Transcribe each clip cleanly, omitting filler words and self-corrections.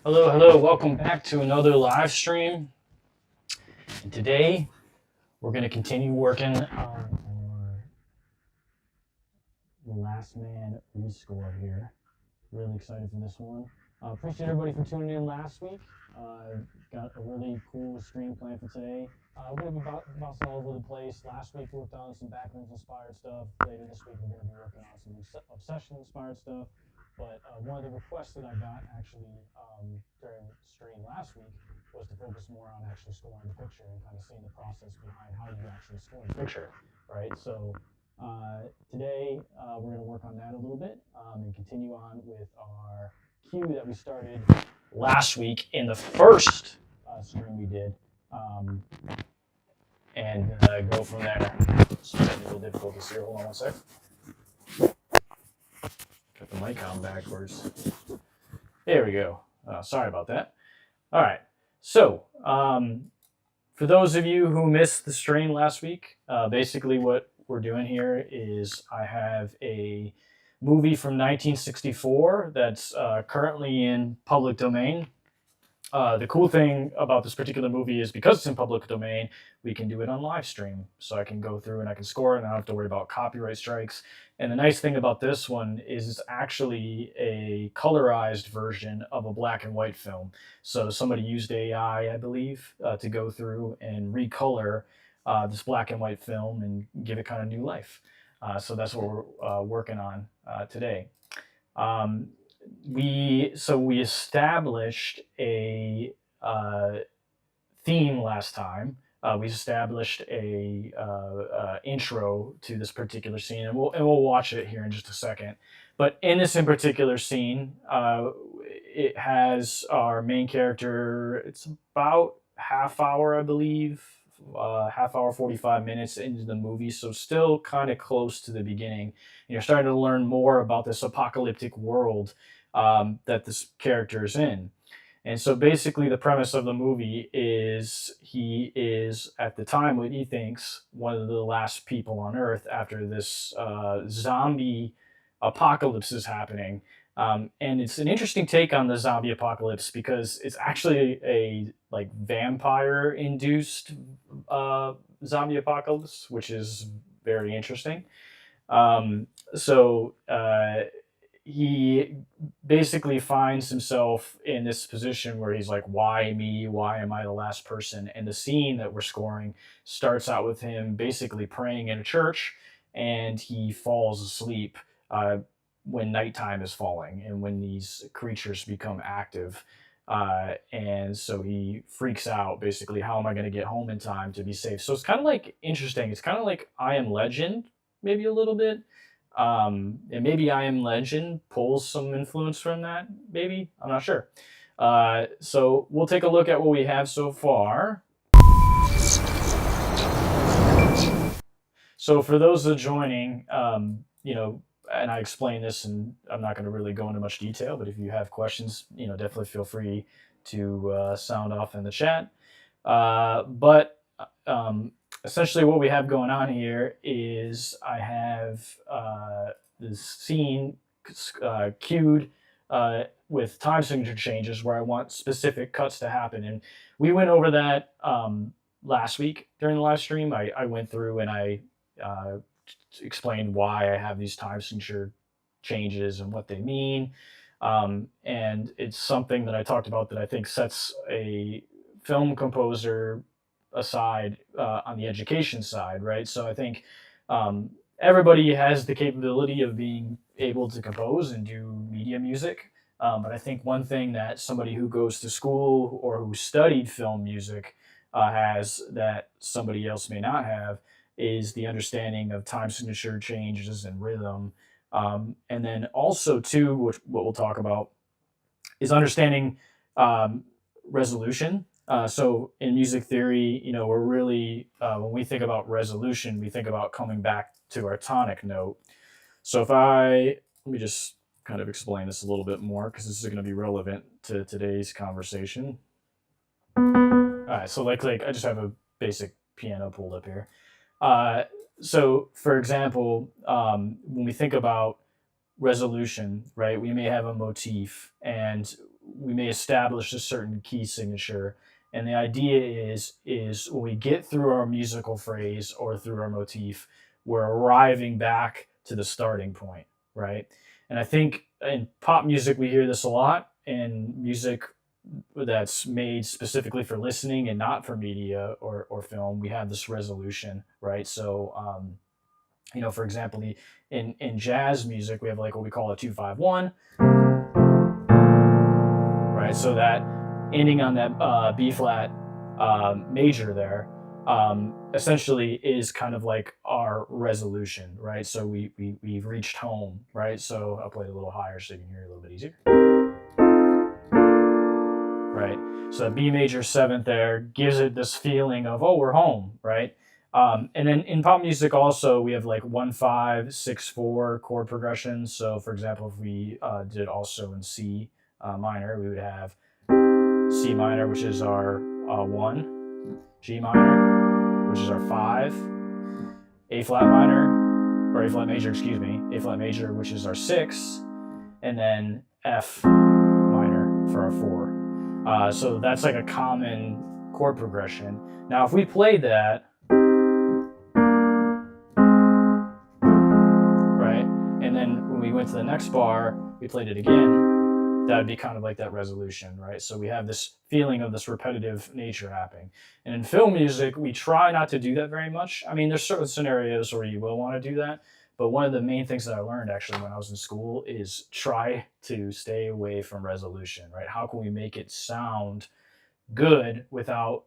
Hello, welcome back to another live stream. And today we're going to continue working on our The Last Man rescore here. Really excited for this one. Appreciate everybody for tuning in last week. Got a really cool stream planned for today. We're going to be bouncing all over the place. Last week we worked on some backrooms inspired stuff. Later this week we're going to be working on some obsession inspired stuff. But one of the requests that I got actually during the stream last week was to focus more on actually scoring the picture and kind of seeing the process behind how you actually score the picture, right? So today we're going to work on that a little bit and continue on with our cue that we started last week in the first stream we did and go from there. Some technical difficulties here. Hold on one sec. Got the mic on backwards. There we go. Sorry about that. All right. So, for those of you who missed the stream last week, basically what we're doing here is I have a movie from 1964 that's currently in public domain. The cool thing about this particular movie is because it's in public domain, we can do it on live stream. So I can go through and I can score it and I don't have to worry about copyright strikes. And the nice thing about this one is it's actually a colorized version of a black and white film. So somebody used AI, I believe, to go through and recolor this black and white film and give it kind of new life. So that's what we're working on today. We established a theme last time. We established a intro to this particular scene, and we'll watch it here in just a second. But in this in particular scene, it has our main character. It's about half hour, I believe, half hour, 45 minutes into the movie, so still kind of close to the beginning. And you're starting to learn more about this apocalyptic world that this character is in. And so basically the premise of the movie is he is, at the time, what he thinks, one of the last people on Earth after this zombie apocalypse is happening. And it's an interesting take on the zombie apocalypse because it's actually a vampire-induced zombie apocalypse, which is very interesting. He basically finds himself in this position where he's like, why me? Why am I the last person? And the scene that we're scoring starts out with him basically praying in a church, and he falls asleep when nighttime is falling and when these creatures become active. And so he freaks out, basically, how am I going to get home in time to be safe? So it's kind of like interesting. It's kind of like I Am Legend, maybe a little bit. And maybe I Am Legend pulls some influence from that, maybe. I'm not sure. So we'll take a look at what we have so far. So for those that are joining, and I explain this, and I'm not going to really go into much detail, but if you have questions, definitely feel free to sound off in the chat. But essentially what we have going on here is I have this scene cued with time signature changes where I want specific cuts to happen. And we went over that last week during the live stream. I went through and I explained why I have these time signature changes and what they mean. And it's something that I talked about that I think sets a film composer aside on the education side, right? So I think everybody has the capability of being able to compose and do media music. But I think one thing that somebody who goes to school or who studied film music has that somebody else may not have is the understanding of time signature changes and rhythm. And then also, too, what we'll talk about is understanding resolution. So in music theory, we're really, when we think about resolution, we think about coming back to our tonic note. So let me just kind of explain this a little bit more because this is going to be relevant to today's conversation. All right, so like I just have a basic piano pulled up here. So for example, when we think about resolution, right, we may have a motif, and we may establish a certain key signature. And the idea is when we get through our musical phrase or through our motif, we're arriving back to the starting point, right? And I think in pop music we hear this a lot, and music that's made specifically for listening and not for media or film, we have this resolution, right? So for example, in jazz music, we have like what we call a 2-5-1, right? So that ending on that B flat major there essentially is kind of like our resolution, right? So we've reached home, right? So I'll play it a little higher so you can hear it a little bit easier. Right, so that B major 7th there gives it this feeling of, oh, we're home, right? And then in pop music also, we have like 1-5-6-4 chord progressions. So for example, if we did also in C minor, we would have C minor, which is our 1, G minor, which is our 5, A flat minor, or A flat major, excuse me, A flat major, which is our 6, and then F minor for our 4. So that's like a common chord progression. Now, if we played that, right, and then when we went to the next bar, we played it again, that would be kind of like that resolution, right? So we have this feeling of this repetitive nature happening. And in film music, we try not to do that very much. I mean, there's certain scenarios where you will want to do that, but one of the main things that I learned actually when I was in school is try to stay away from resolution, right? How can we make it sound good without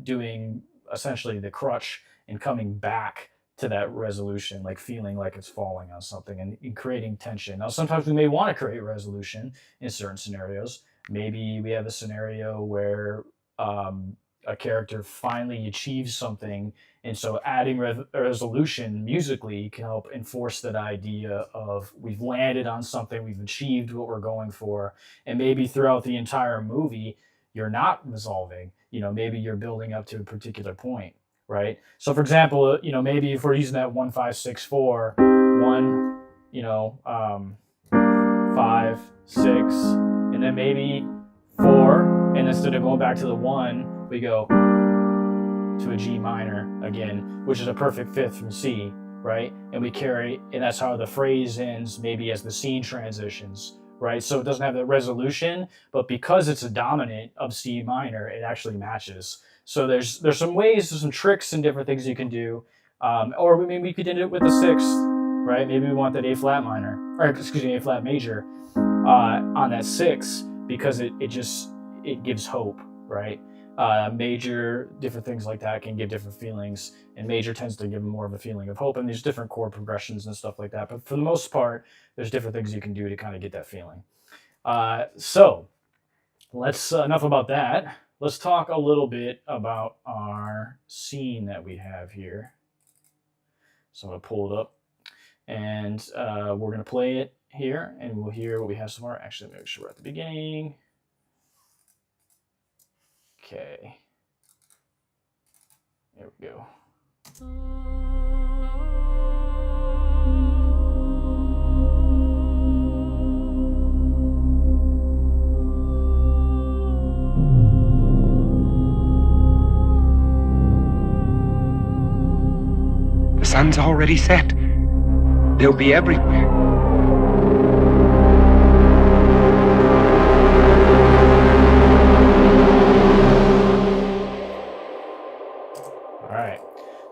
doing essentially the crutch and coming back to that resolution, like feeling like it's falling on something and creating tension. Now, sometimes we may want to create resolution in certain scenarios. Maybe we have a scenario where a character finally achieves something, and so adding resolution musically can help enforce that idea of we've landed on something, we've achieved what we're going for, and maybe throughout the entire movie, you're not resolving. Maybe you're building up to a particular point, right? So, for example, maybe if we're using that 1-5-6-4, 1, 5, 6, and then maybe 4, and instead of going back to the 1, we go to a G minor again, which is a perfect fifth from C, right? And we carry, and that's how the phrase ends, maybe as the scene transitions, right? So it doesn't have that resolution, but because it's a dominant of C minor, it actually matches. So there's some ways, there's some tricks and different things you can do. Or maybe we could end it with a 6th, right? Maybe we want that A flat minor, or excuse me, A flat major on that 6, because it gives hope, right? Major, different things like that can give different feelings, and major tends to give more of a feeling of hope, and there's different chord progressions and stuff like that. But for the most part, there's different things you can do to kind of get that feeling. So let's enough about that. Let's talk a little bit about our scene that we have here. So I'm going to pull it up, and we're going to play it here, and we'll hear what we have so far. Actually, make sure we're at the beginning. Okay, there we go. The sun's already set. They'll be everywhere.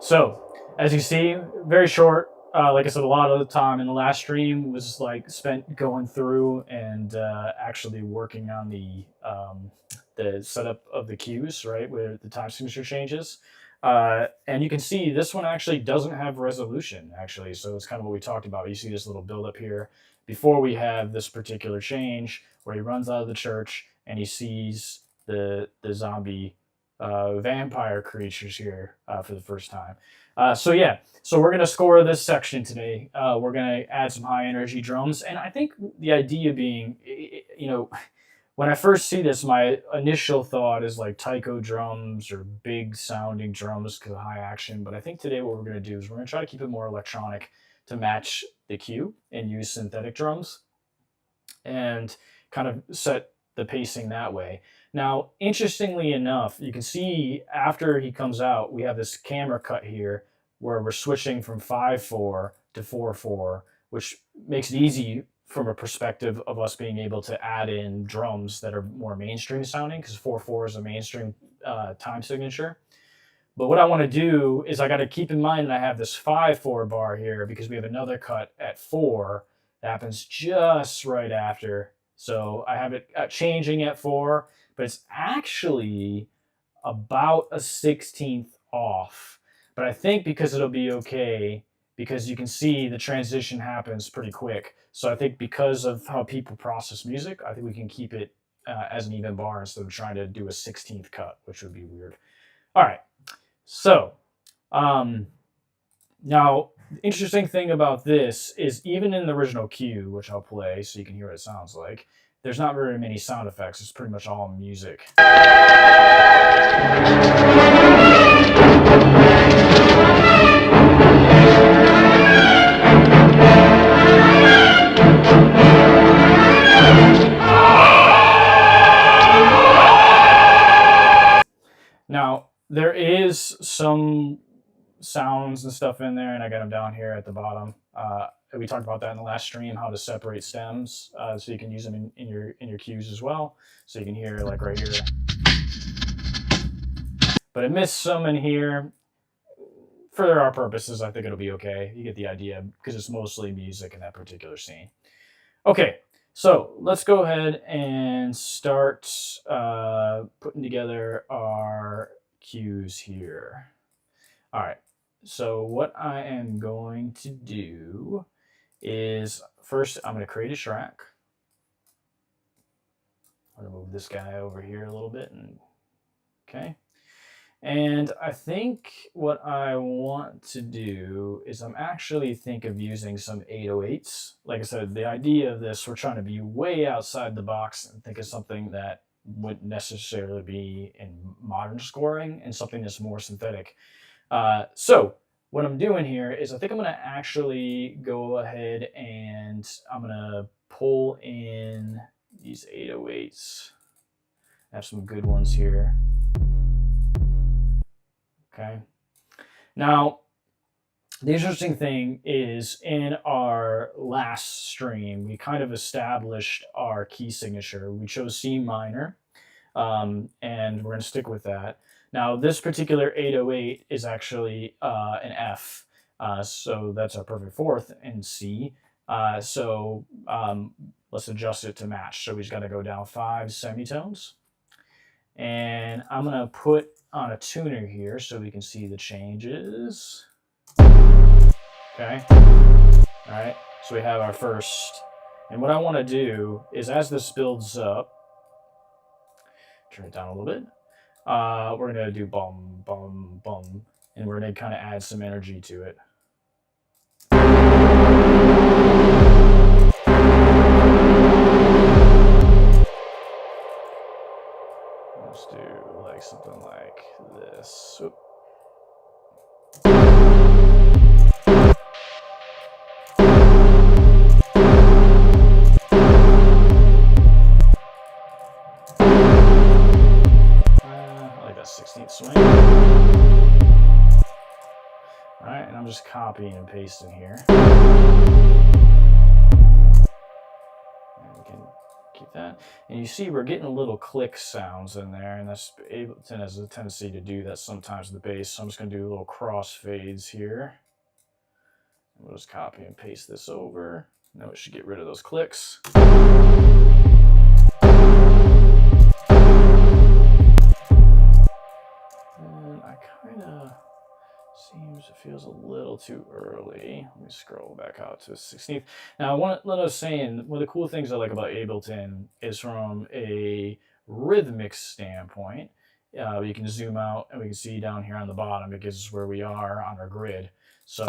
So, as you see, very short. Like I said, a lot of the time in the last stream was like spent going through and actually working on the setup of the cues, right, where the time signature changes. And you can see this one actually doesn't have resolution, actually. So it's kind of what we talked about. You see this little buildup here before we have this particular change where he runs out of the church and he sees the zombie vampire creatures here for the first time. So we're going to score this section today. We're going to add some high energy drums. And I think the idea being, when I first see this, my initial thought is like taiko drums or big sounding drums because of high action. But I think today what we're going to do is we're going to try to keep it more electronic to match the cue and use synthetic drums and kind of set the pacing that way. Now, interestingly enough, you can see after he comes out, we have this camera cut here where we're switching from 5/4 to 4/4, which makes it easy from a perspective of us being able to add in drums that are more mainstream sounding, because 4/4 is a mainstream time signature. But what I want to do is I got to keep in mind that I have this 5/4 bar here because we have another cut at 4 that happens just right after. So I have it changing at 4, but it's actually about a 16th off. But I think because it'll be okay, because you can see the transition happens pretty quick. So I think because of how people process music, I think we can keep it as an even bar instead of trying to do a 16th cut, which would be weird. All right. So, now the interesting thing about this is even in the original cue, which I'll play so you can hear what it sounds like, there's not very many sound effects. It's pretty much all music. Now, there is some sounds and stuff in there, and I got them down here at the bottom. We talked about that in the last stream, how to separate stems, so you can use them in your cues as well. So you can hear like right here. But I missed some in here. For our purposes, I think it'll be okay. You get the idea, because it's mostly music in that particular scene. Okay, so let's go ahead and start putting together our cues here. All right, so what I am going to do is first I'm going to create a track. I'm going to move this guy over here a little bit, and okay. And I think what I want to do is I'm actually think of using some 808s. Like I said, the idea of this, we're trying to be way outside the box and think of something that wouldn't necessarily be in modern scoring and something that's more synthetic. So what I'm doing here is I think I'm going to actually go ahead and I'm going to pull in these 808s. I have some good ones here. Okay. Now, the interesting thing is in our last stream, we kind of established our key signature. We chose C minor, and we're going to stick with that. Now, this particular 808 is actually an F, so that's our perfect fourth in C. So let's adjust it to match. So we just got to go down 5 semitones. And I'm going to put on a tuner here so we can see the changes. Okay. All right. So we have our first. And what I want to do is as this builds up, turn it down a little bit. We're going to do bum, bum, bum. And we're going to kind of add some energy to it. Let's do like something like this. Oop. I like that 16th swing. All right, and I'm just copying and pasting here. Keep that, and you see we're getting little click sounds in there, and that's Ableton has a tendency to do that sometimes with the bass. So I'm just going to do little crossfades here. We'll just copy and paste this over. Now it should get rid of those clicks. And I kind of it feels a little too early. Let me scroll back out to 16th. Now, what I was saying, one of the cool things I like about Ableton is from a rhythmic standpoint. You can zoom out and we can see down here on the bottom, it gives us where we are on our grid. So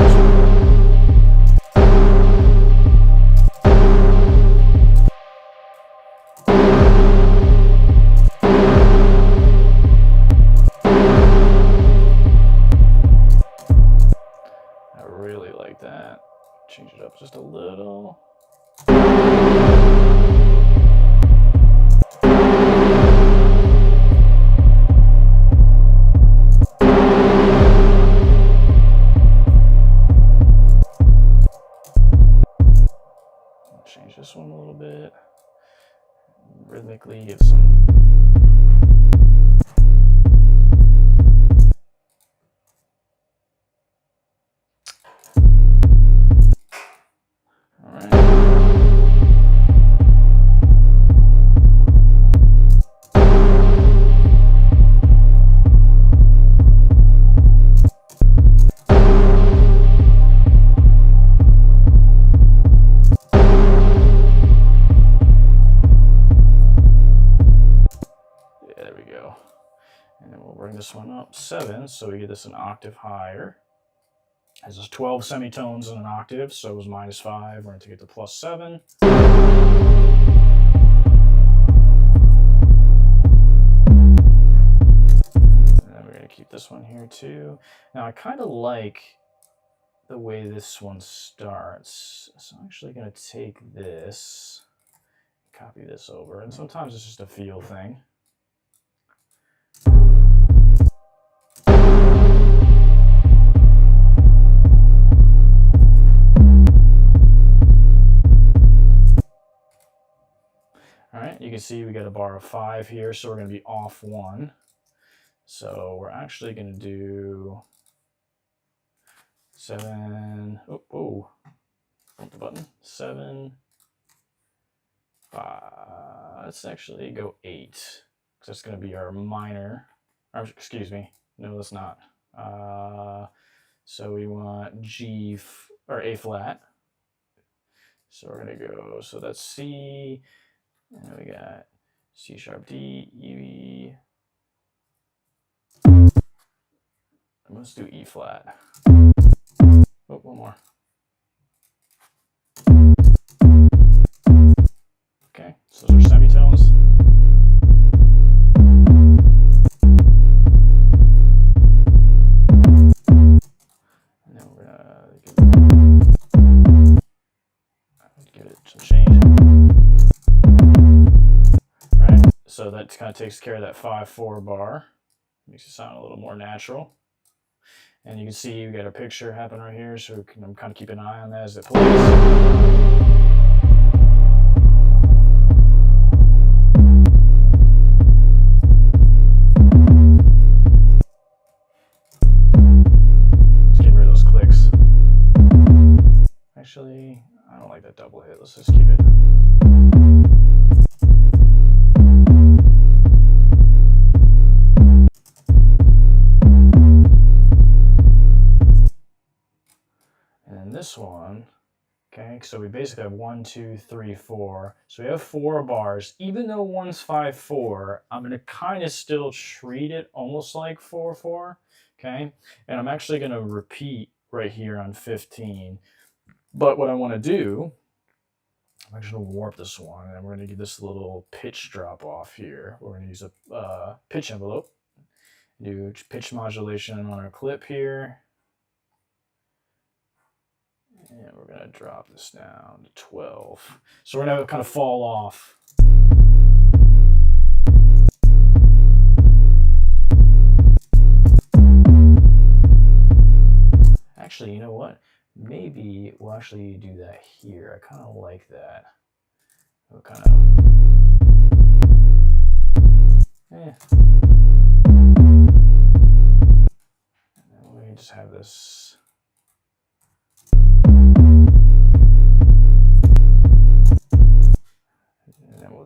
that. Change it up just a little. change this one a little bit. Rhythmically get some. This one up 7, so we get this an octave higher. As there's 12 semitones in an octave, so it was -5. We're going to take it to +7. And then we're going to keep this one here too. Now I kind of like the way this one starts, so I'm actually going to take this, copy this over, and sometimes it's just a feel thing. Alright, you can see we got a bar of 5 here, so we're going to be off 1. So we're actually going to do 7, oh, bump the button, 7, 5, let's actually go 8, because that's going to be our minor, or excuse me, no that's not. So we want G, or A flat, so we're going to go, so that's C, and then we got C sharp D, E, let's do E flat. Oh, one more. Okay, so those are semitones. And then we're gonna give it some change. So that kind of takes care of that 5/4 bar. Makes it sound a little more natural. And you can see we got a picture happen right here, so I'm kind of keeping an eye on that as it plays. Just getting rid of those clicks. Actually, I don't like that double hit. Let's just keep it. This one, okay, so we basically have 1, 2, 3, 4. So we have 4 bars. Even though one's 5/4, I'm going to kind of still treat it almost like 4/4, okay? And I'm actually going to repeat right here on 15. But what I want to do, I'm actually going to warp this one, and we're going to get this little pitch drop off here. We're going to use a pitch envelope, do pitch modulation on our clip here. And we're going to drop this down to 12. So we're going to kind of fall off. Actually, you know what? Maybe we'll actually do that here. I kind of like that. We'll kind of... And then we just have this...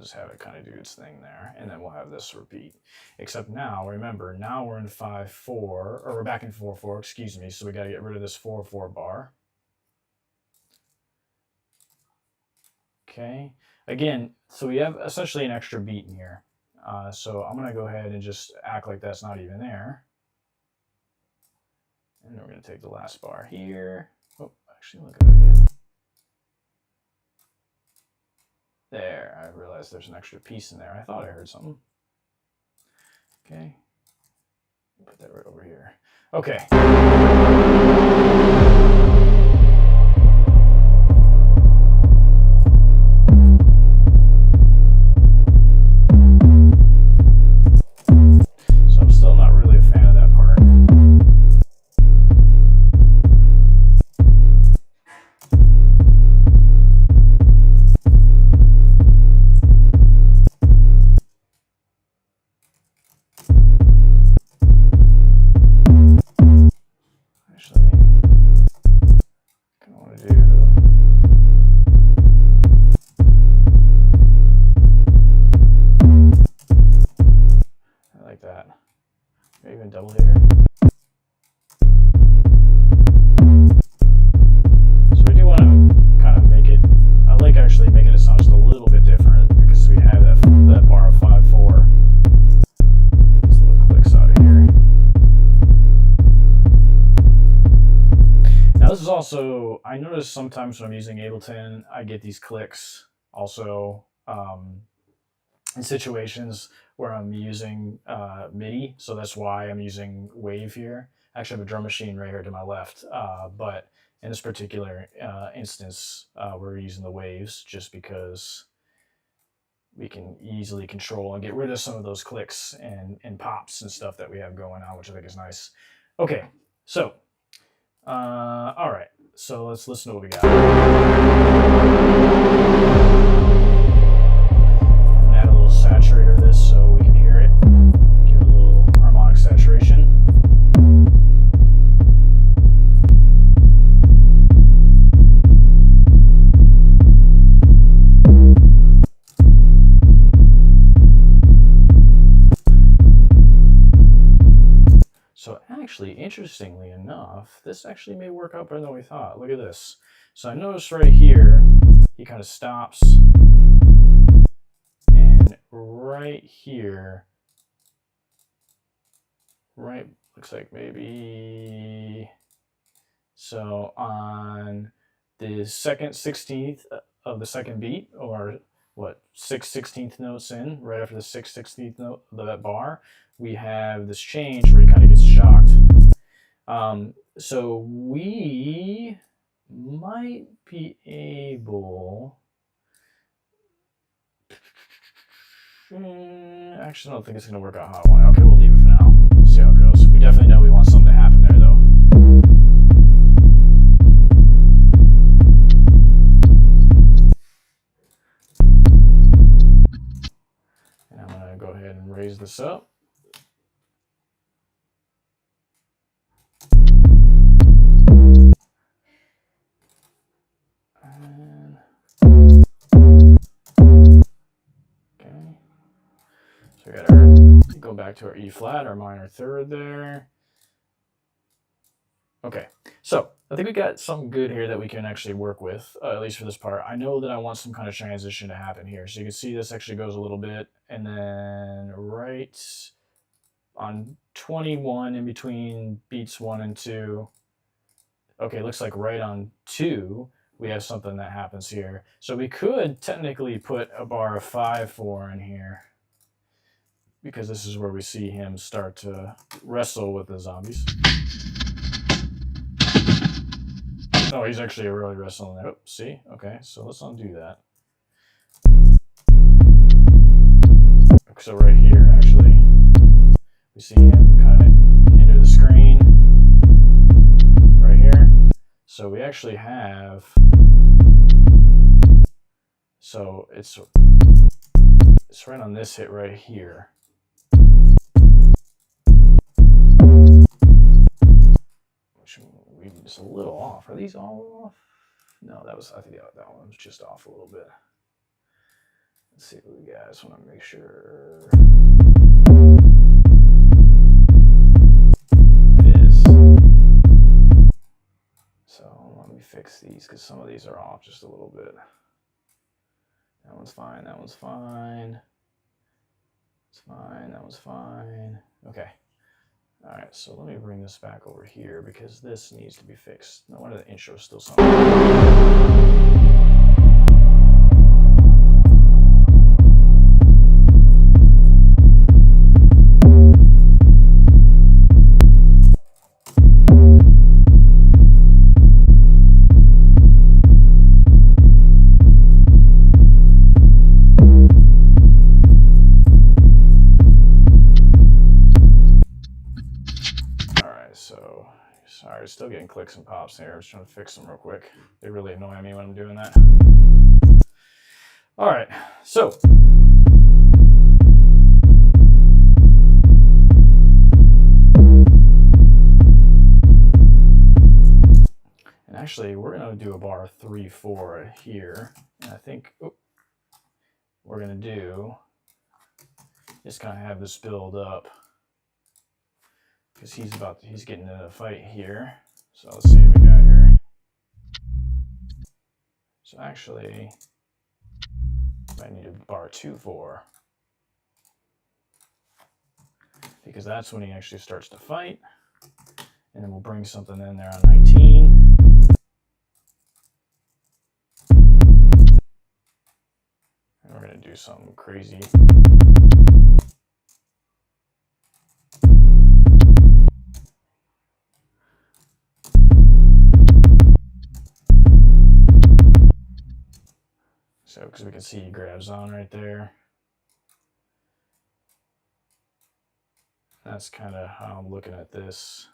Just have it kind of do its thing there, and then we'll have this repeat. Except now, remember, now we're in 5/4, or we're back in 4/4, excuse me, so we got to get rid of this 4/4 bar. Okay, again, so we have essentially an extra beat in here. So I'm going to go ahead and just act like that's not even there. And then we're going to take the last bar here. Oh, actually, look at it again. There, I realized there's an extra piece in there. I thought I heard something. Okay, put that right over here. Okay. So I'm still not really a fan of that part. So I notice sometimes when I'm using Ableton, I get these clicks also in situations where I'm using MIDI. So that's why I'm using Wave here. I actually have a drum machine right here to my left, but in this particular instance, we're using the waves just because we can easily control and get rid of some of those clicks and pops and stuff that we have going on, which I think is nice. Okay, so, all right, so let's listen to what we got. Add a little saturator to this so we can hear it. Give it a little harmonic saturation. So actually, interestingly enough, this actually may work out better than we thought. Look at this. So I notice right here, he kind of stops. And right here, right, looks like maybe, so on the second 16th of the second beat, or what, 6/16 notes in, right after the 6/16 note of that bar, we have this change where he kind of gets shocked. So we might be able, actually I don't think it's going to work out how I want it. Okay, we'll leave it for now. We'll see how it goes. We definitely know we want something to happen there though. And I'm going to go ahead and raise this up. So we got our, go back to our E flat, our minor third there. Okay, so I think we got something good here that we can actually work with, at least for this part. I know that I want some kind of transition to happen here. So you can see this actually goes a little bit, and then right on 21 in between beats 1 and 2. Okay, looks like right on 2, we have something that happens here. So we could technically put a bar of 5/4 in here, because this is where we see him start to wrestle with the zombies. Oh, he's actually really wrestling there. Oh, see? Okay, so let's undo that. So right here, actually, we see him kind of enter the screen right here. So we actually have, so it's right on this hit right here. Which it's a little off. Are these all off? No, that was, I think that one was just off a little bit. Let's see what we got. I just want to make sure it is. So let me fix these because some of these are off just a little bit. That one's fine. That one's fine. It's fine. That one's fine. Okay. All right, so let me bring this back over here because this needs to be fixed. No wonder the intro is still something. Sorry, still getting clicks and pops here. I was trying to fix them real quick. They really annoy me when I'm doing that. All right, so. And actually, we're going to do a bar 3/4 here. And I think we're going to do, just kind of have this build up. Because he's getting in a fight here. So let's see what we got here. So actually, I need a bar 2/4. Because that's when he actually starts to fight. And then we'll bring something in there on 19. do something crazy. So, because we can see he grabs on right there. That's kind of how I'm looking at this.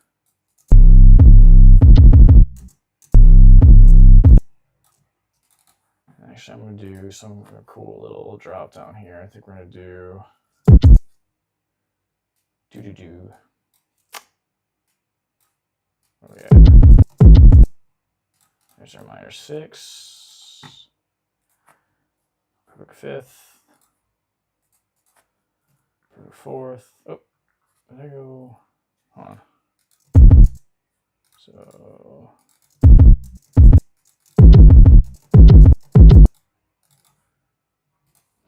Actually, I'm going to do some cool little drop down here. I think we're going to do What are we at? There's our minor 6, perfect 5th, perfect 4th. Oh, there you go. Hold on. So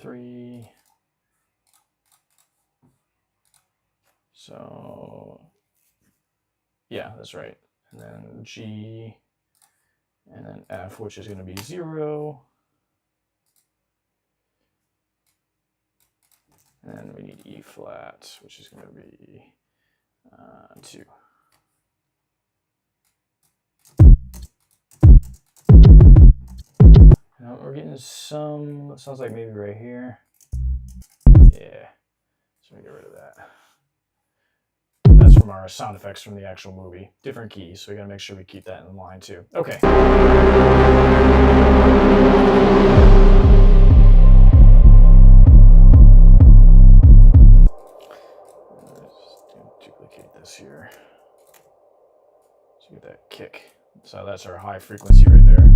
3. So yeah, that's right. And then G, and then F, which is going to be 0. And then we need E flat, which is going to be 2. Now we're getting some, it sounds like maybe right here. Yeah, so we get rid of that. That's from our sound effects from the actual movie. Different keys, so we gotta make sure we keep that in line too. Okay. Let's duplicate this here. So get that kick. So that's our high frequency right there.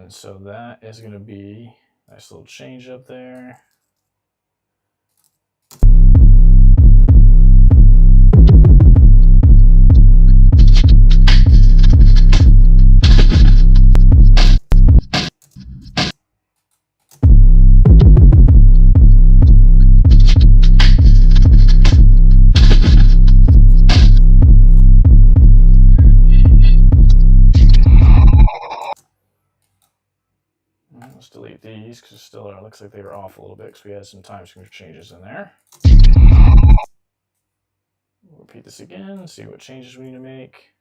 So that is going to be a nice little change up there. Let's delete these because it still looks like they were off a little bit because we had some time signature changes in there. We'll repeat this again and see what changes we need to make.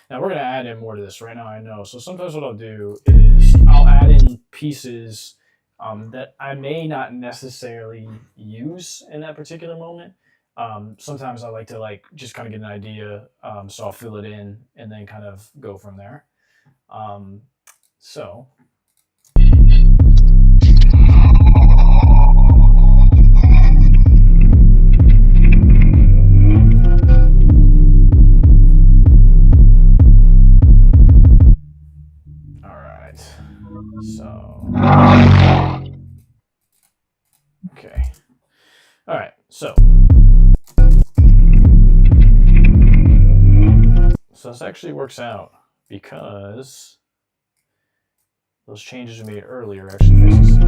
Now we're going to add in more to this right now, I know. So sometimes what I'll do is I'll add in pieces that I may not necessarily use in that particular moment. Sometimes I like to just kind of get an idea, so I'll fill it in and then kind of go from there. So okay. All right. So this actually works out because those changes we made earlier actually fix this. So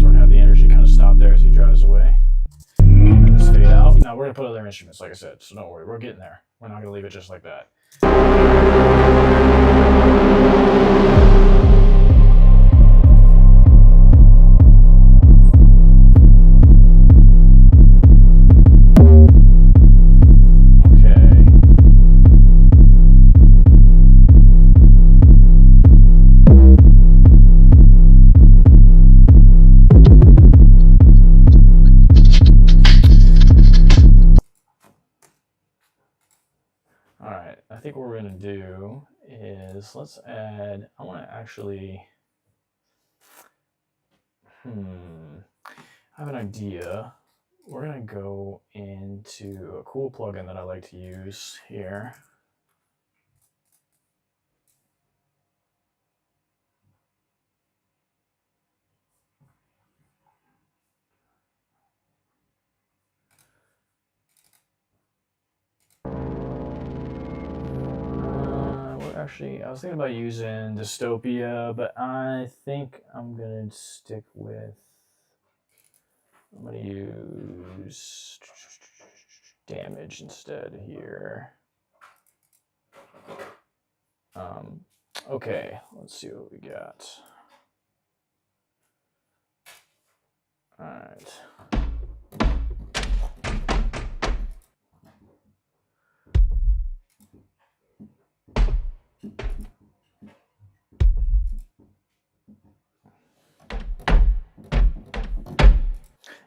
we're gonna have the energy kind of stop there as he drives away. And this fade out. Now we're gonna put other instruments, like I said, so don't worry, we're getting there. We're not gonna leave it just like that. I think what we're going to do is let's add, I want to actually, I have an idea. We're going to go into a cool plugin that I like to use here. Actually, I was thinking about using dystopia, but I think I'm gonna stick with. I'm gonna use damage instead here. Okay, let's see what we got. All right.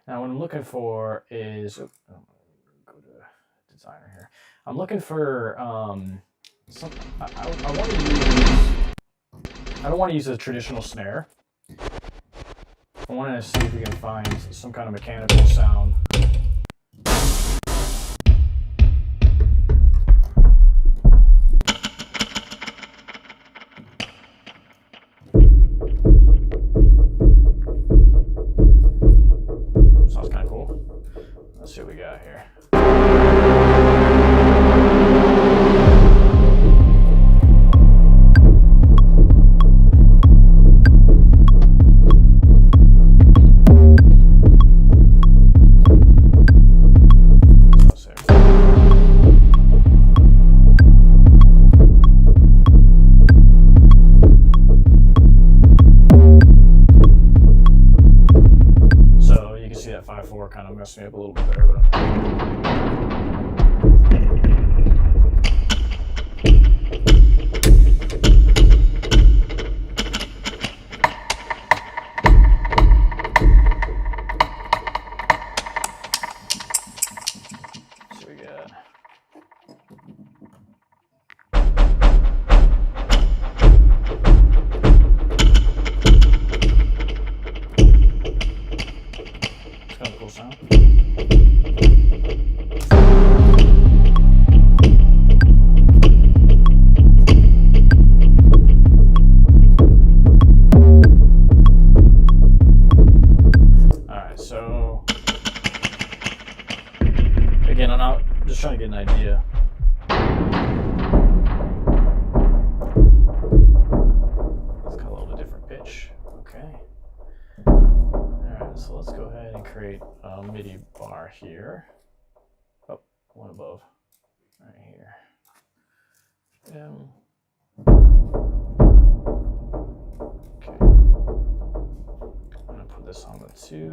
Now, what I'm looking for is, go to designer here. I'm looking for some. I want to use. I don't want to use a traditional snare. I want to see if we can find some kind of mechanical sound. Sounds kind of cool. Let's see what we got here. Kind of messed me up a little bit there, but so we got. Sound. Alright, so again, I'm just trying to get an idea. It's got a little bit different pitch. Okay. So let's go ahead and create a MIDI bar here. Oh, one above, right here. Okay. I'm gonna put this on the 2.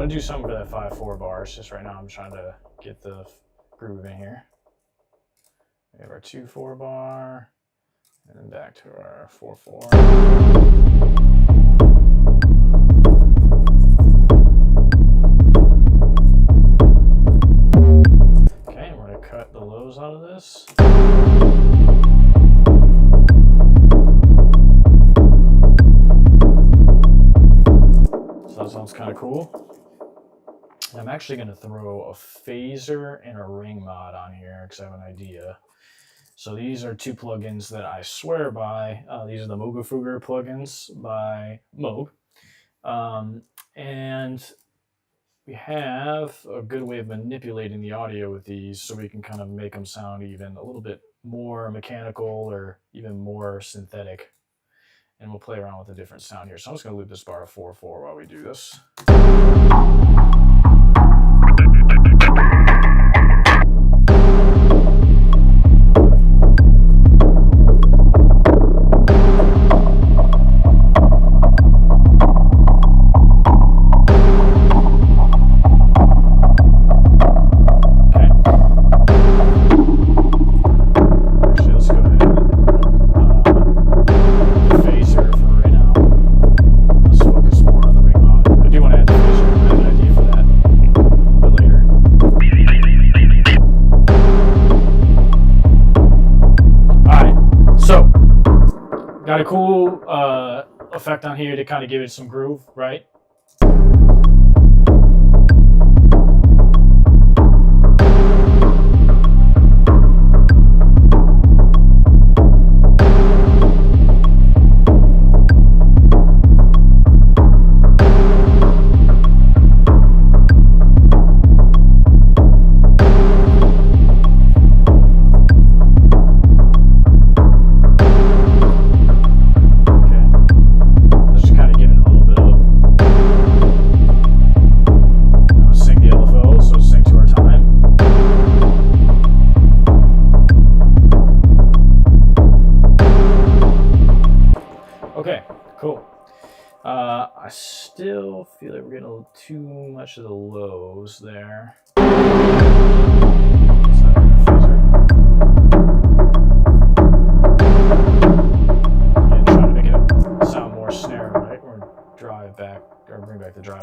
Do something for that 5/4 bars. Just right now, I'm trying to get the groove in here. We have our 2/4 bar, and then back to our 4/4. Okay, and we're gonna cut the lows out of this. So that sounds kind of cool. I'm actually going to throw a phaser and a ring mod on here because I have an idea. So these are 2 plugins that I swear by. These are the Moogafooger plugins by Moog. And we have a good way of manipulating the audio with these so we can kind of make them sound even a little bit more mechanical or even more synthetic. And we'll play around with a different sound here. So I'm just going to loop this bar of 4/4 while we do this. Got a cool effect on here to kind of give it some groove, right? we're getting a little too much of the lows there. Again, trying to make it sound more snare, right? Or drive back, or bring back the drive.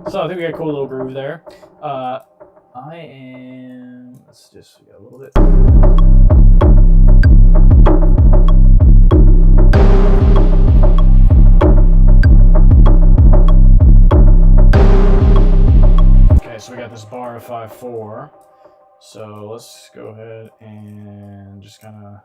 So I think we got a cool little groove there. Let's just get a little bit. Okay, so we got this bar of 5/4. So let's go ahead and just kind of.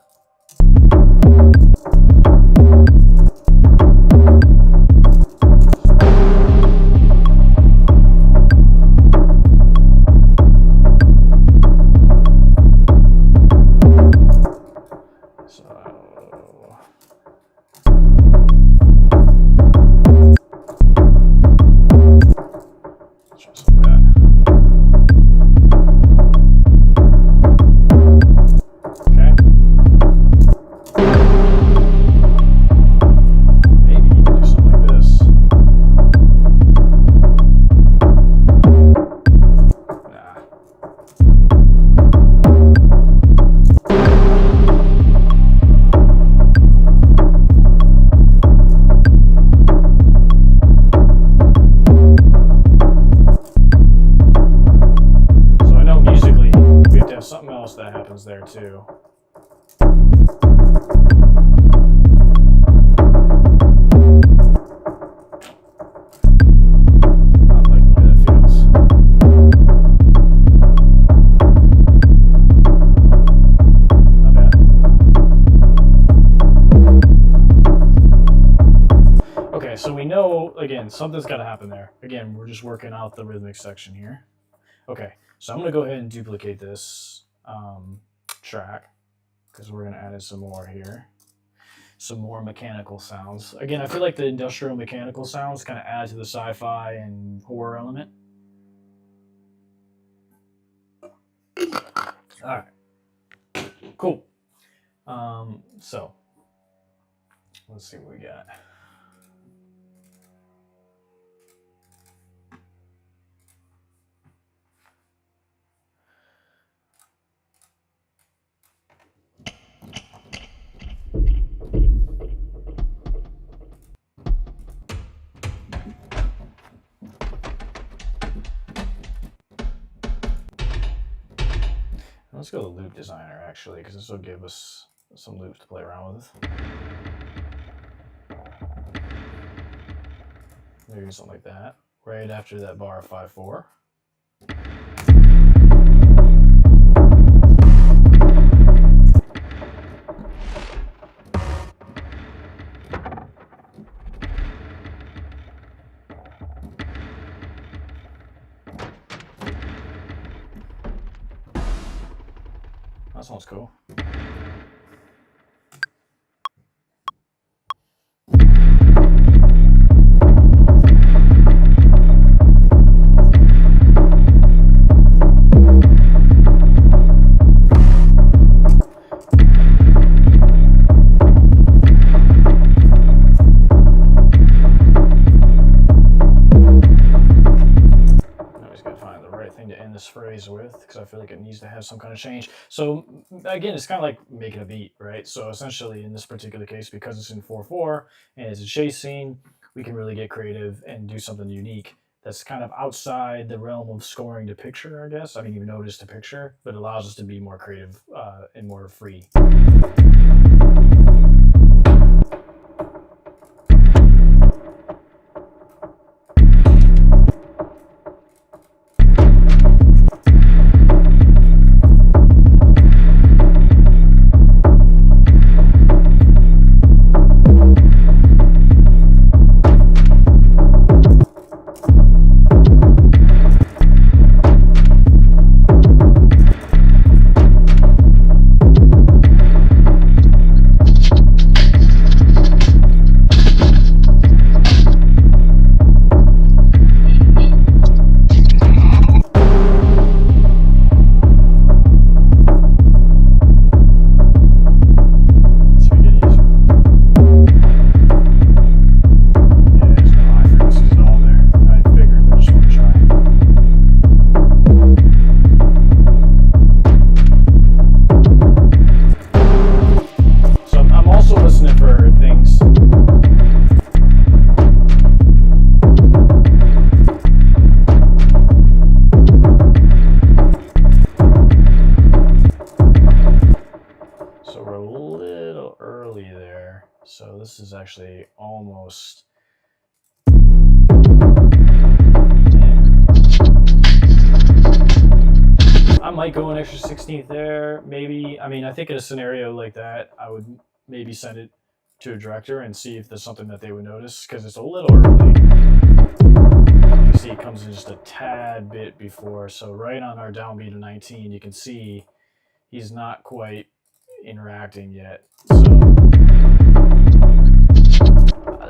That happens there too. I like the way that feels. Not bad. Okay, so we know, again, something's got to happen there. Again, we're just working out the rhythmic section here. Okay, so I'm going to go ahead and duplicate this track because we're going to add in some more here, some more mechanical sounds. Again, I feel like the industrial mechanical sounds kind of add to the sci-fi and horror element. All right, cool. So let's see what we got. Let's go to Loop Designer actually, because this will give us some loops to play around with. Maybe something like that, right after that bar of 5/4. That sounds cool. Phrase with, because I feel like it needs to have some kind of change. So again, it's kind of like making a beat, right? So essentially in this particular case, because it's in 4/4 and it's a chase scene, we can really get creative and do something unique that's kind of outside the realm of scoring to picture, I guess. I mean, even notice to picture, but it allows us to be more creative and more free. is actually almost... I might go an extra 16th there, maybe. I mean, I think in a scenario like that, I would maybe send it to a director and see if there's something that they would notice, because it's a little early. You see it comes in just a tad bit before, so right on our downbeat of 19, you can see he's not quite interacting yet. So,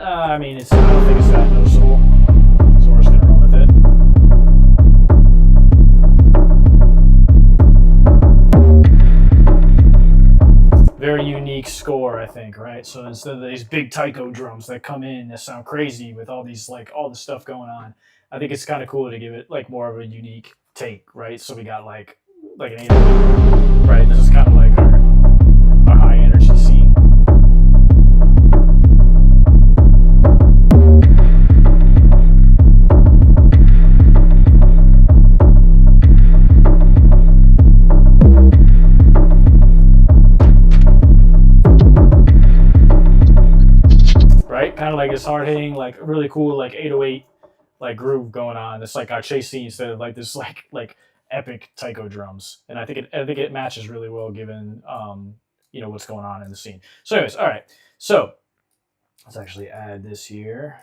I mean, I don't think it's that noticeable, so we're just going to run with it. Very unique score, I think, right? So instead of these big taiko drums that come in that sound crazy with all these, like, all the stuff going on, I think it's kind of cool to give it like more of a unique take, right? So we got like an 808, right? This is kind of like our high energy scene. Kind of like this hard hitting, like really cool, like 808, like groove going on. It's like our chase scene instead of like this, like epic taiko drums. And I think it matches really well given you know what's going on in the scene. So, anyways, all right. So let's actually add this here.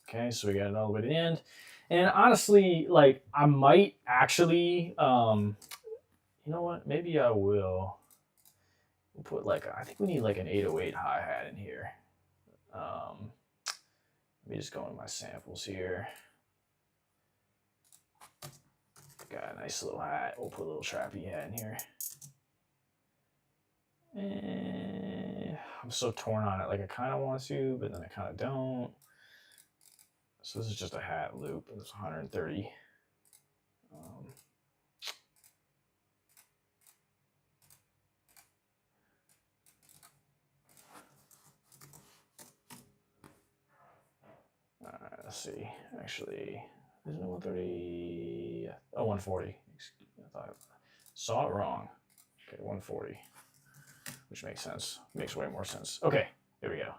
Okay, so we got it all the way to the end. And honestly, like I might actually, you know what? Maybe I will. We'll put like I think we need like an 808 hi hat in here. Let me just go into my samples here. Got a nice little hat. We'll put a little trappy hat in here. And I'm so torn on it. Like I kind of want to, but then I kind of don't. So this is just a hat loop. It's 130. Let's see. Actually, isn't it 130? Oh, 140. I thought I saw it wrong. Okay, 140, which makes sense. Makes way more sense. Okay, here we go.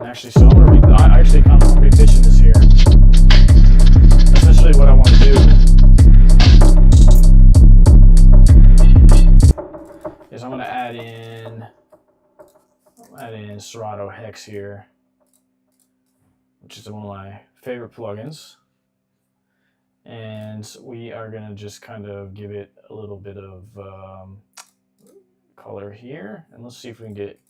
Actually, so I actually kind of repitching this here. Essentially, what I want to do is I'm going to add in Serato Hex here, which is one of my favorite plugins, and we are going to just kind of give it a little bit of color here, and let's see if we can get.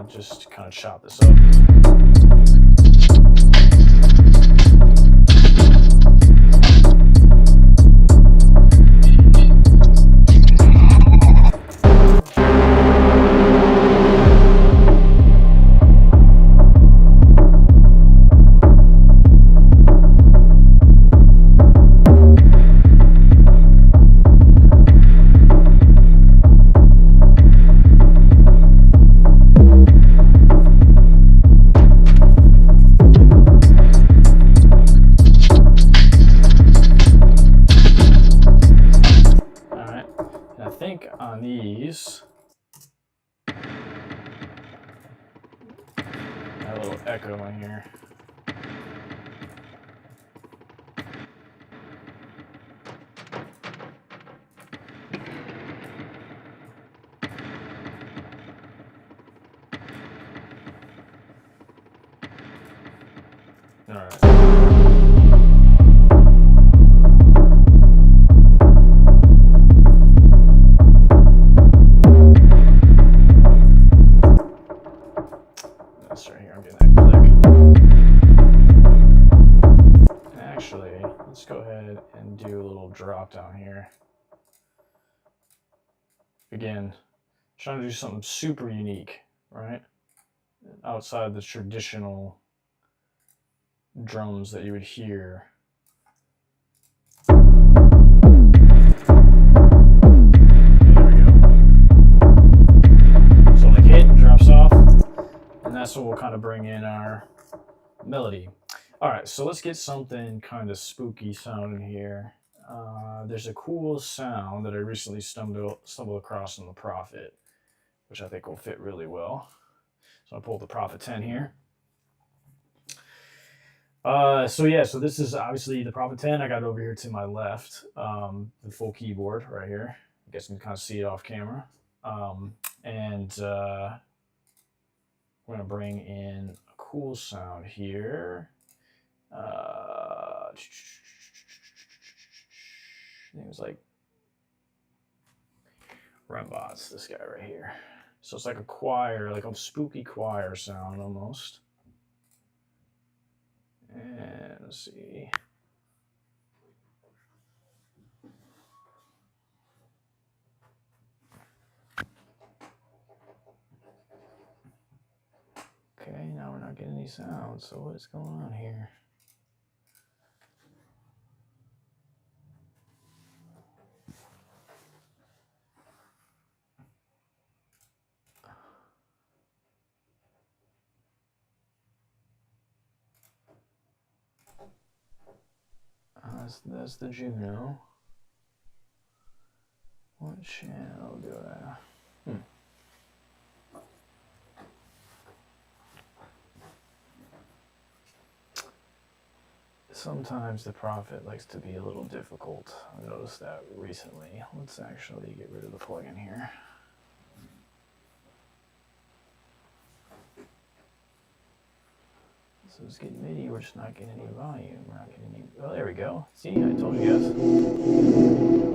Just kind of chop this up. On these, a little echo in here. All right. Right here, I'm getting that click. And actually, let's go ahead and do a little drop down here. Again, trying to do something super unique. right? Outside the traditional drums that you would hear. There we go. So like hit, drops off, and that's what will kind of bring in our melody. All right, so let's get something kind of spooky sounding here. There's a cool sound that I recently stumbled across in the Prophet, which I think will fit really well. So I'll pull the Prophet 10 here. So this is obviously the Prophet 10. I got it over here to my left, the full keyboard right here. You guys can kind of see it off camera. And we're gonna bring in a cool sound here. I think it was like Rembots, this guy right here. So it's like a choir, like a spooky choir sound almost. And let's see. Okay, now we're not getting any sound, so what is going on here? That's the Juno. What channel do I? Sometimes the Prophet likes to be a little difficult. I noticed that recently. Let's actually get rid of the plugin here. So it's getting MIDI, we're just not getting any volume. We're not getting any. Oh, there we go. See, I told you guys.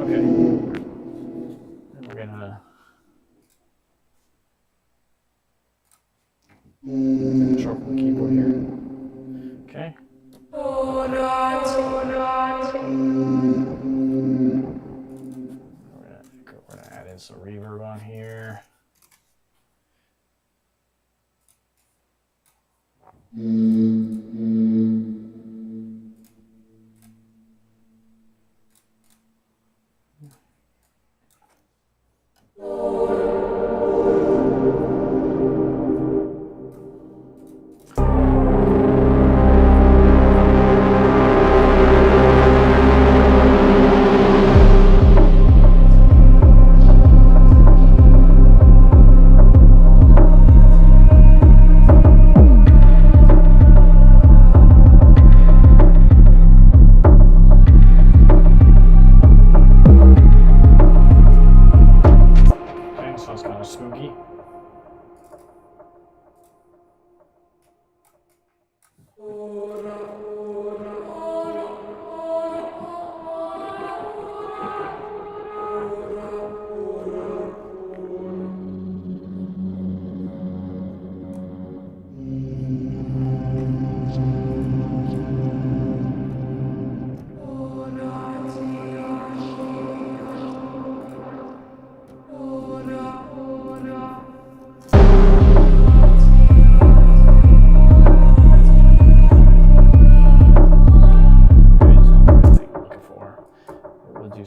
Okay. And we're gonna control from the keyboard here. Okay. We're gonna add in some reverb on here.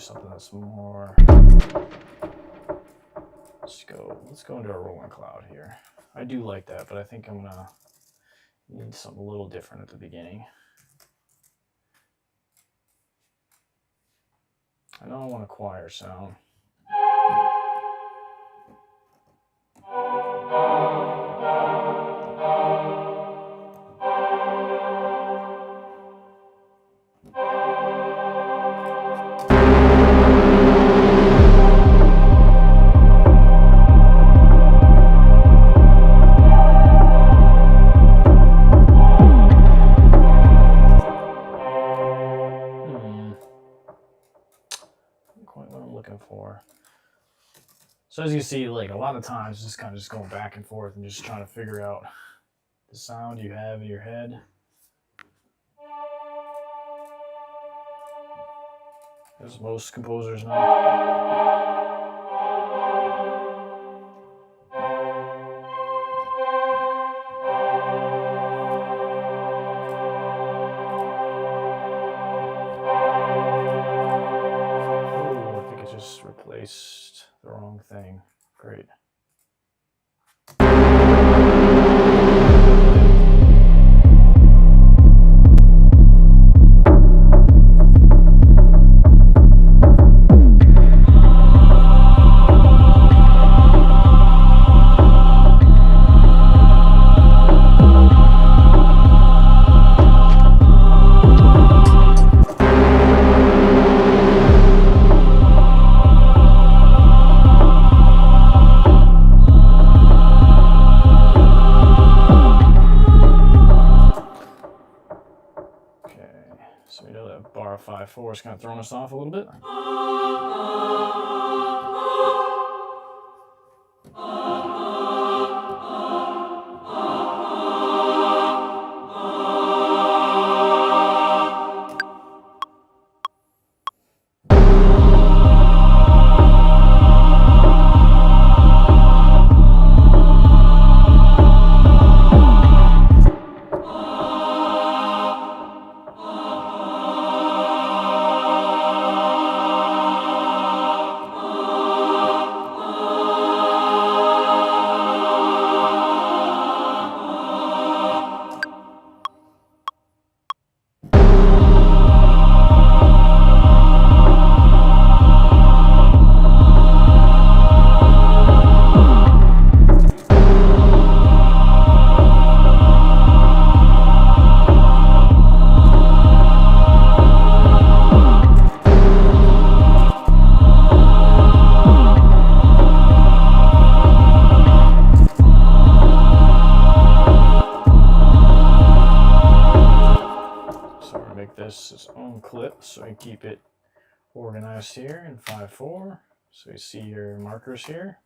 Something that's more. Let's go into a rolling cloud here. I do like that, but I think I'm gonna need something a little different at the beginning. I don't want a choir sound. So as you see, like a lot of times, just kind of just going back and forth and just trying to figure out the sound you have in your head. As most composers know. just replaced the wrong thing. Great. So we know that bar 5/4 is kind of throwing us off a little bit. This its own clip so we keep it organized here in 5/4. So you see your markers here.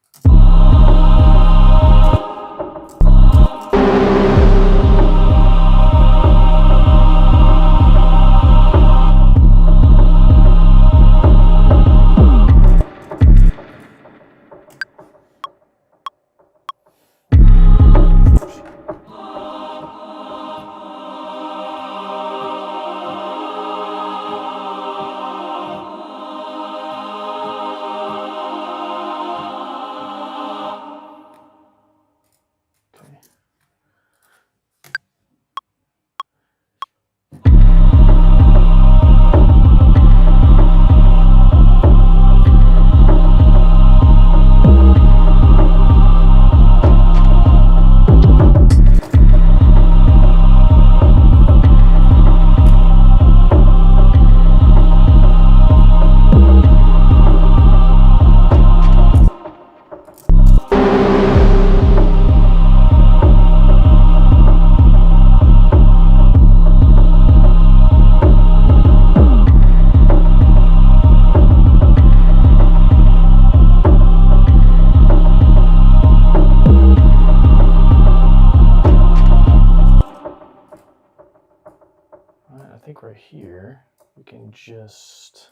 Right here, we can just,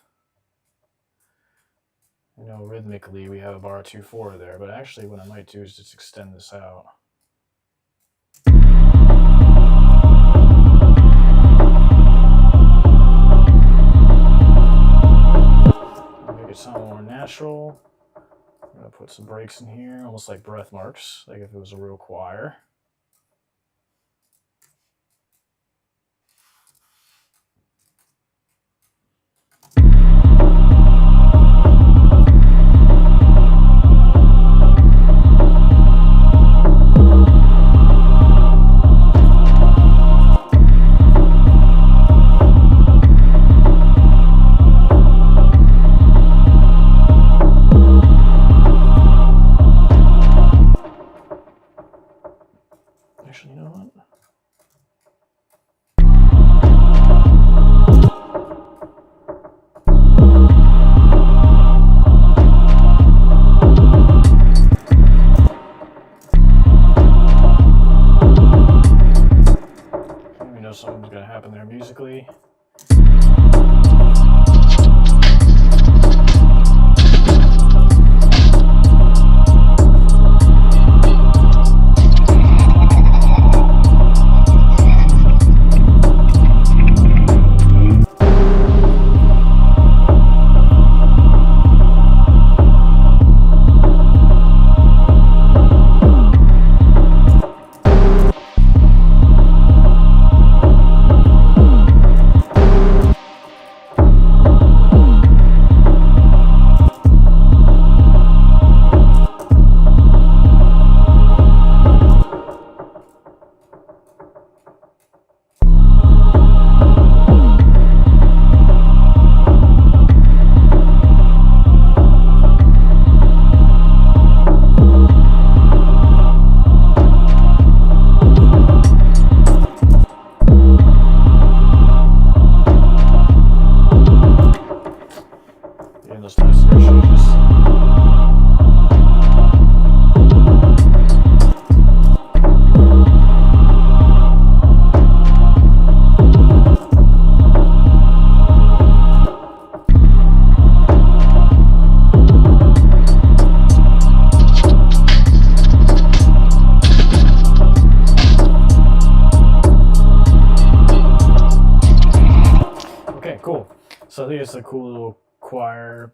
you know, rhythmically we have a bar 2/4 there, but actually what I might do is just extend this out. Make it sound more natural. I'm gonna put some breaks in here, almost like breath marks, like if it was a real choir. So I think it's a cool little choir.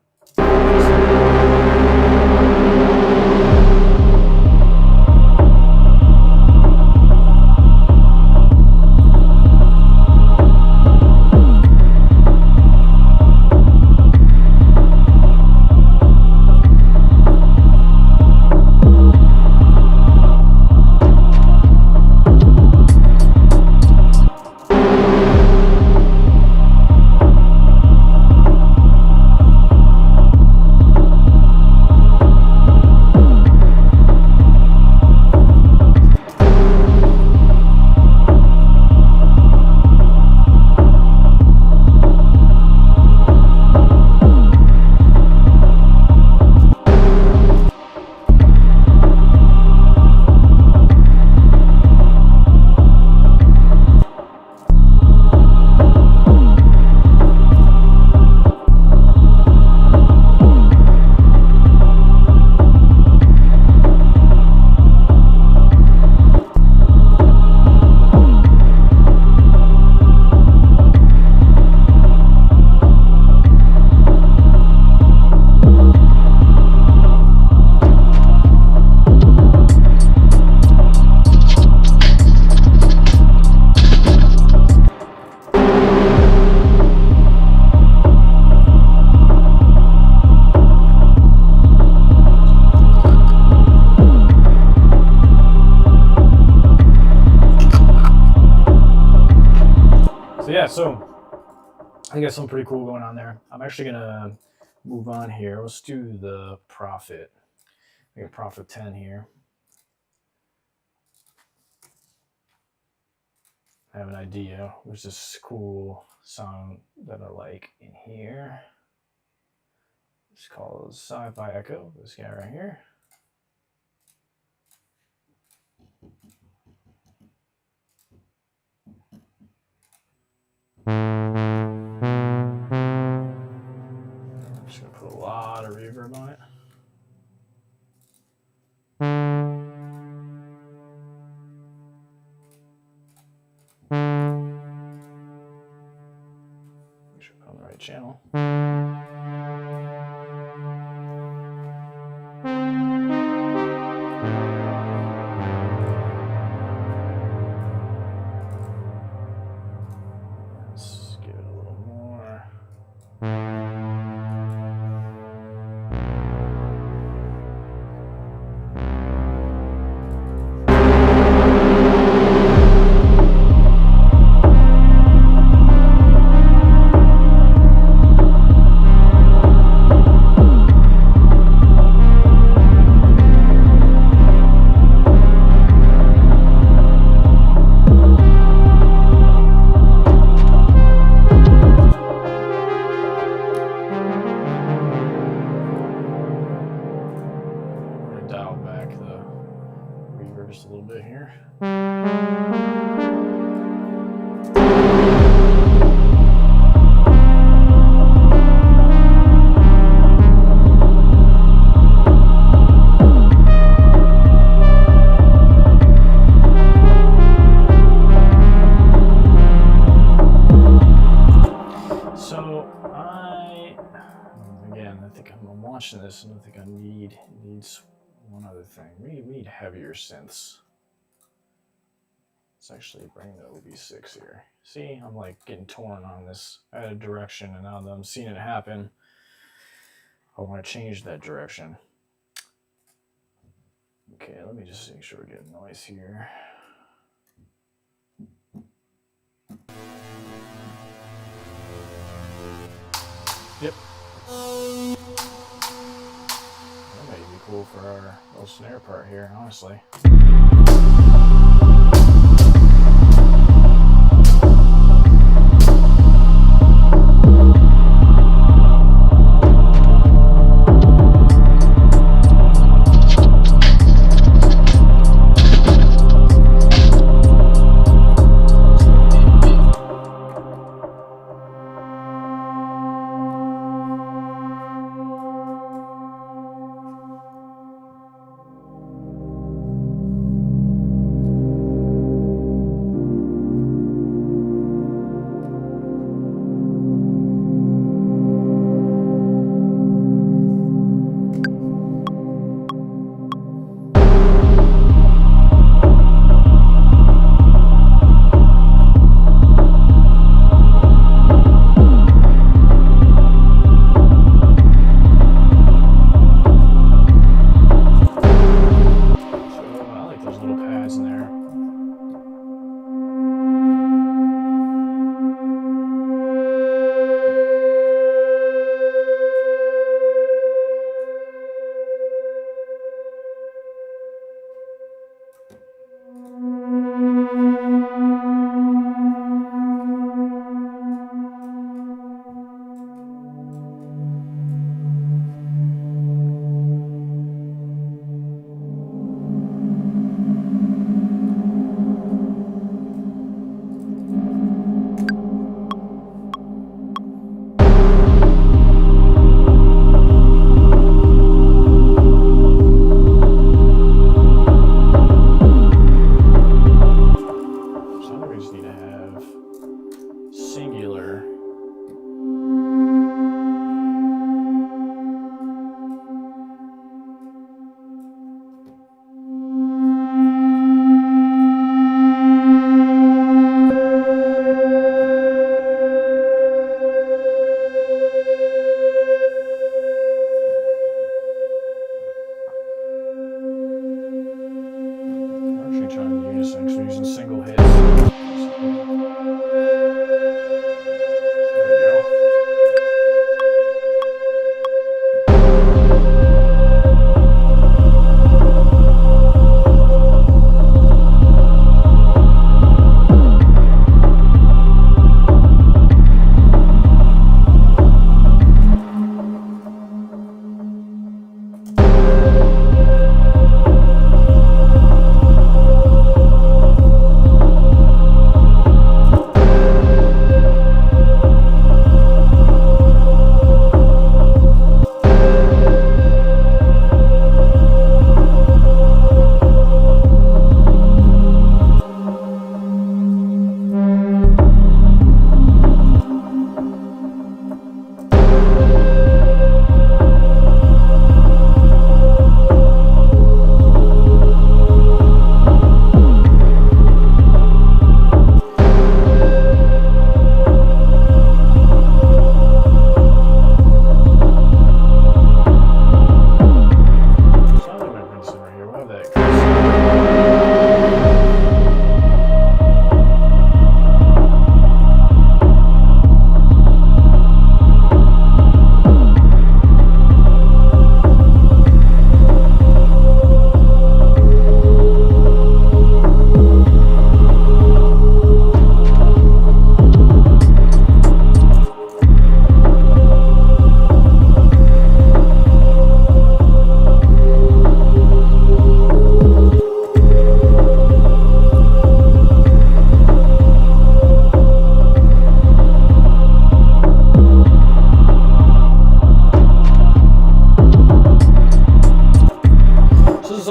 So I think that's something pretty cool going on there. I'm actually gonna move on here. Let's do the Prophet. We got Prophet 10 here. I have an idea. There's this cool sound that I like in here. It's called Sci-Fi Echo. This guy right here. I'm just gonna put a lot of reverb on it. Make sure I put on the right channel. Let's give it a little more. Dial back the reverb just a little bit here. So again, I think I'm watching this and I think I needs one other thing. We need heavier synths. Let's actually bring the OB6 here. See, I'm like getting torn on this out of direction, and now that I'm seeing it happen, I want to change that direction. Okay, let me just make sure we get noise here. Yep. That might be cool for our little snare part here, honestly.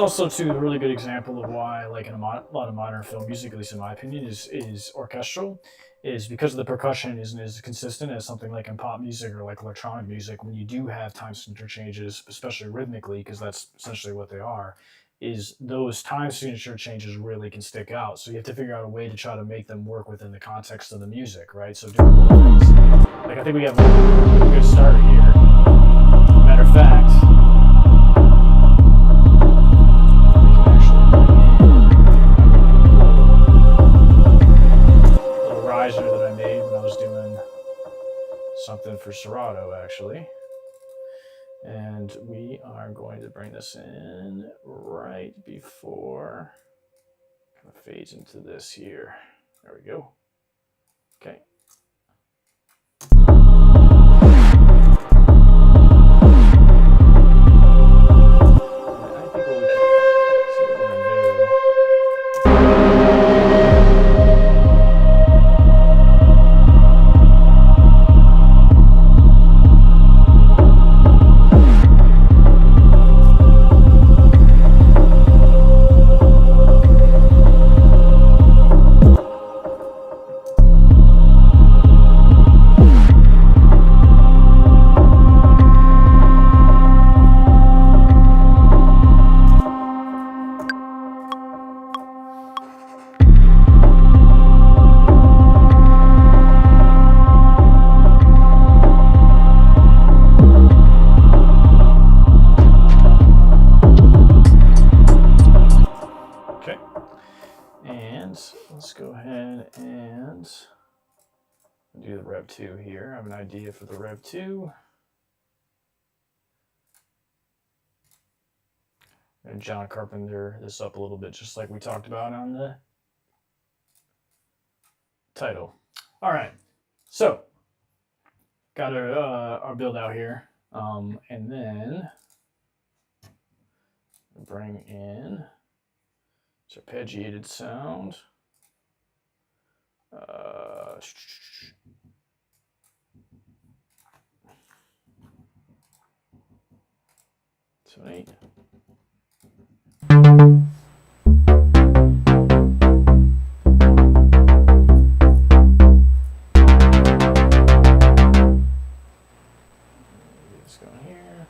also too a really good example of why, like in a lot of modern film music, at least in my opinion, is orchestral, is because the percussion isn't as consistent as something like in pop music or like electronic music. When you do have time signature changes, especially rhythmically, because that's essentially what they are, is those time signature changes really can stick out. So you have to figure out a way to try to make them work within the context of the music, right? So doing both things. Like I think we have a good start here. Matter of fact, that I made when I was doing something for Serato, actually. And we are going to bring this in right before it kind of fades into this here. There we go. Okay. Do the Rev 2 here. I have an idea for the Rev 2. And John Carpenter this up a little bit, just like we talked about on the title. All right, so got our build out here, and then bring in this arpeggiated sound. 7, 8. Let's go in here.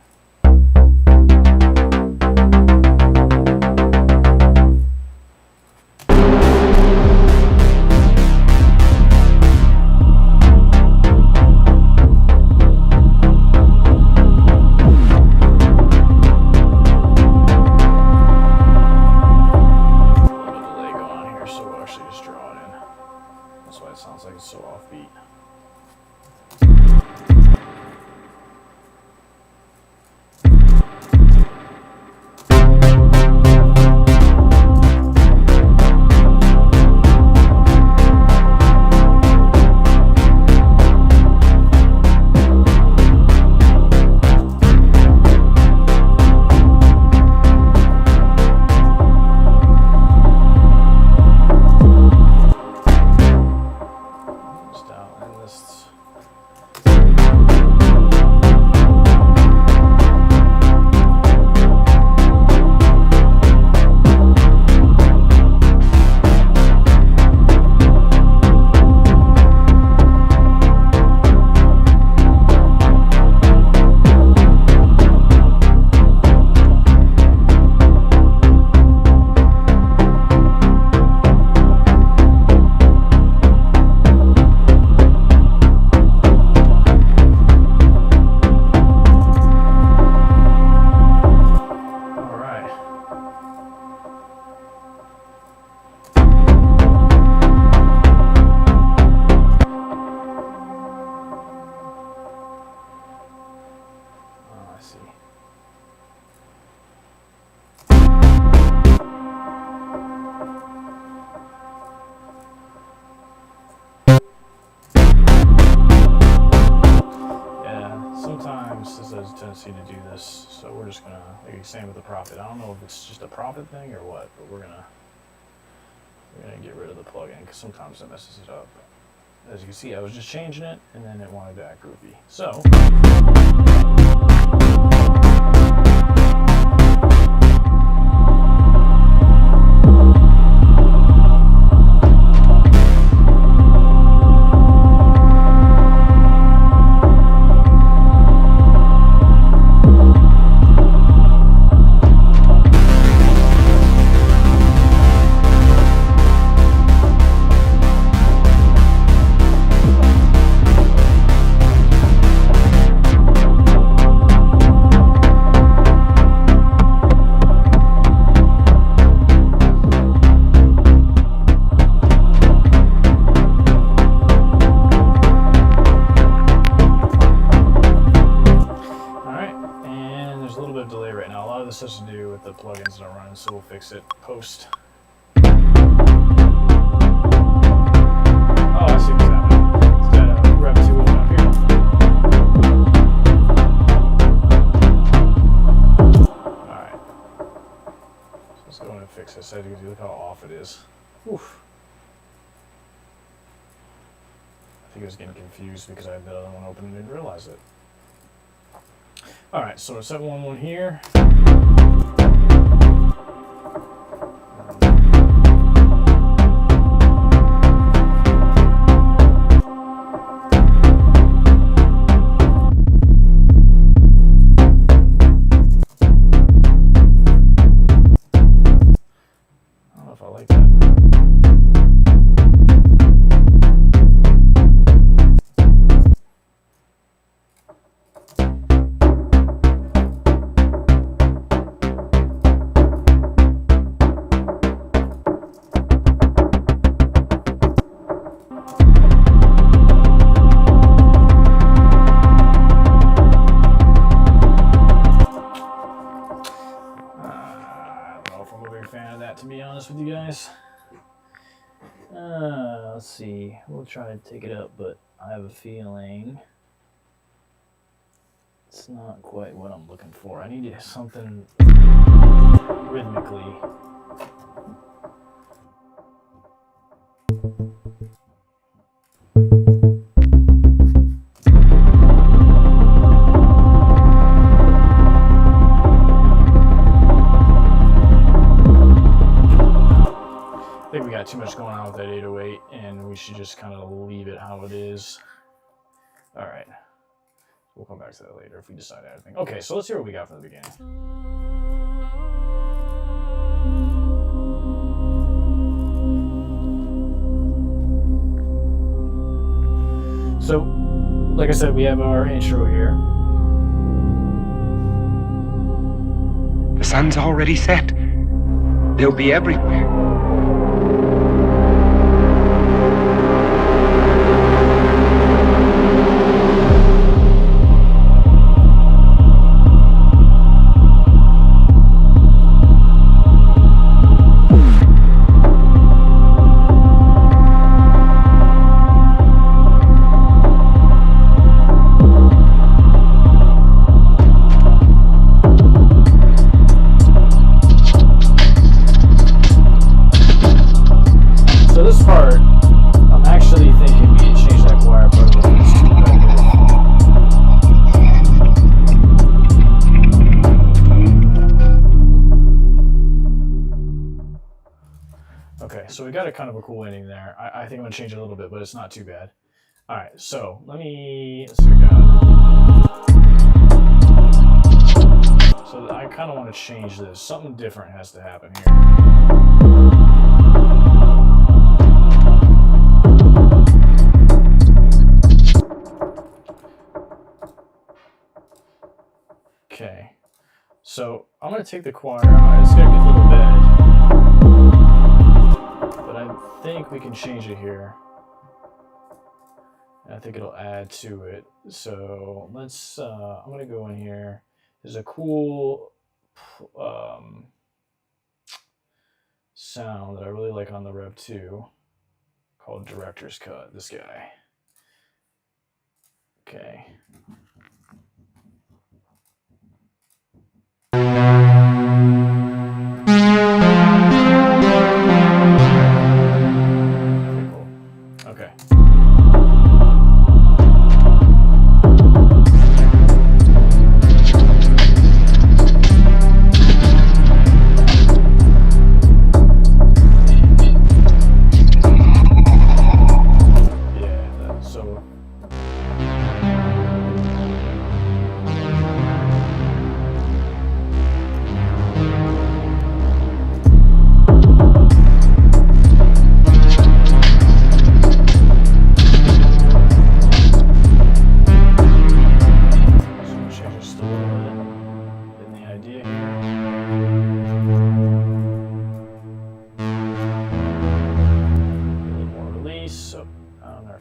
Tendency to do this, so we're just gonna, like same with the profit. I don't know if it's just a profit thing or what, but we're gonna get rid of the plugin because sometimes it messes it up. As you can see, I was just changing it and then it wanted to act groovy. So of delay right now. A lot of this has to do with the plugins that are running, so we'll fix it post. Oh, I see what's happening. It's got a Rev 2 open up here. Alright. So let's go in and fix this. As you can see, look how off it is. Oof. I think I was getting confused because I had the other one open and didn't realize it. Alright, so 711 here. To be honest with you guys, let's see. We'll try to take it up, but I have a feeling it's not quite what I'm looking for. I need something rhythmically. Too much going on with that 808, and we should just kind of leave it how it is. All right, we'll come back to that later if we decide anything. Okay, so let's hear what we got from the beginning. So, like I said, we have our intro here. The sun's already set. They'll be everywhere. So we got a kind of a cool ending there. I think I'm gonna change it a little bit, but it's not too bad. All right, so let's see what we got. So I kind of want to change this. Something different has to happen here. Okay, so I'm gonna take the choir out. It's got a good little bed. But I think we can change it here. And I think it'll add to it. So let's, I'm gonna go in here. There's a cool sound that I really like on the Rev 2 called Director's Cut, this guy. Okay. Okay.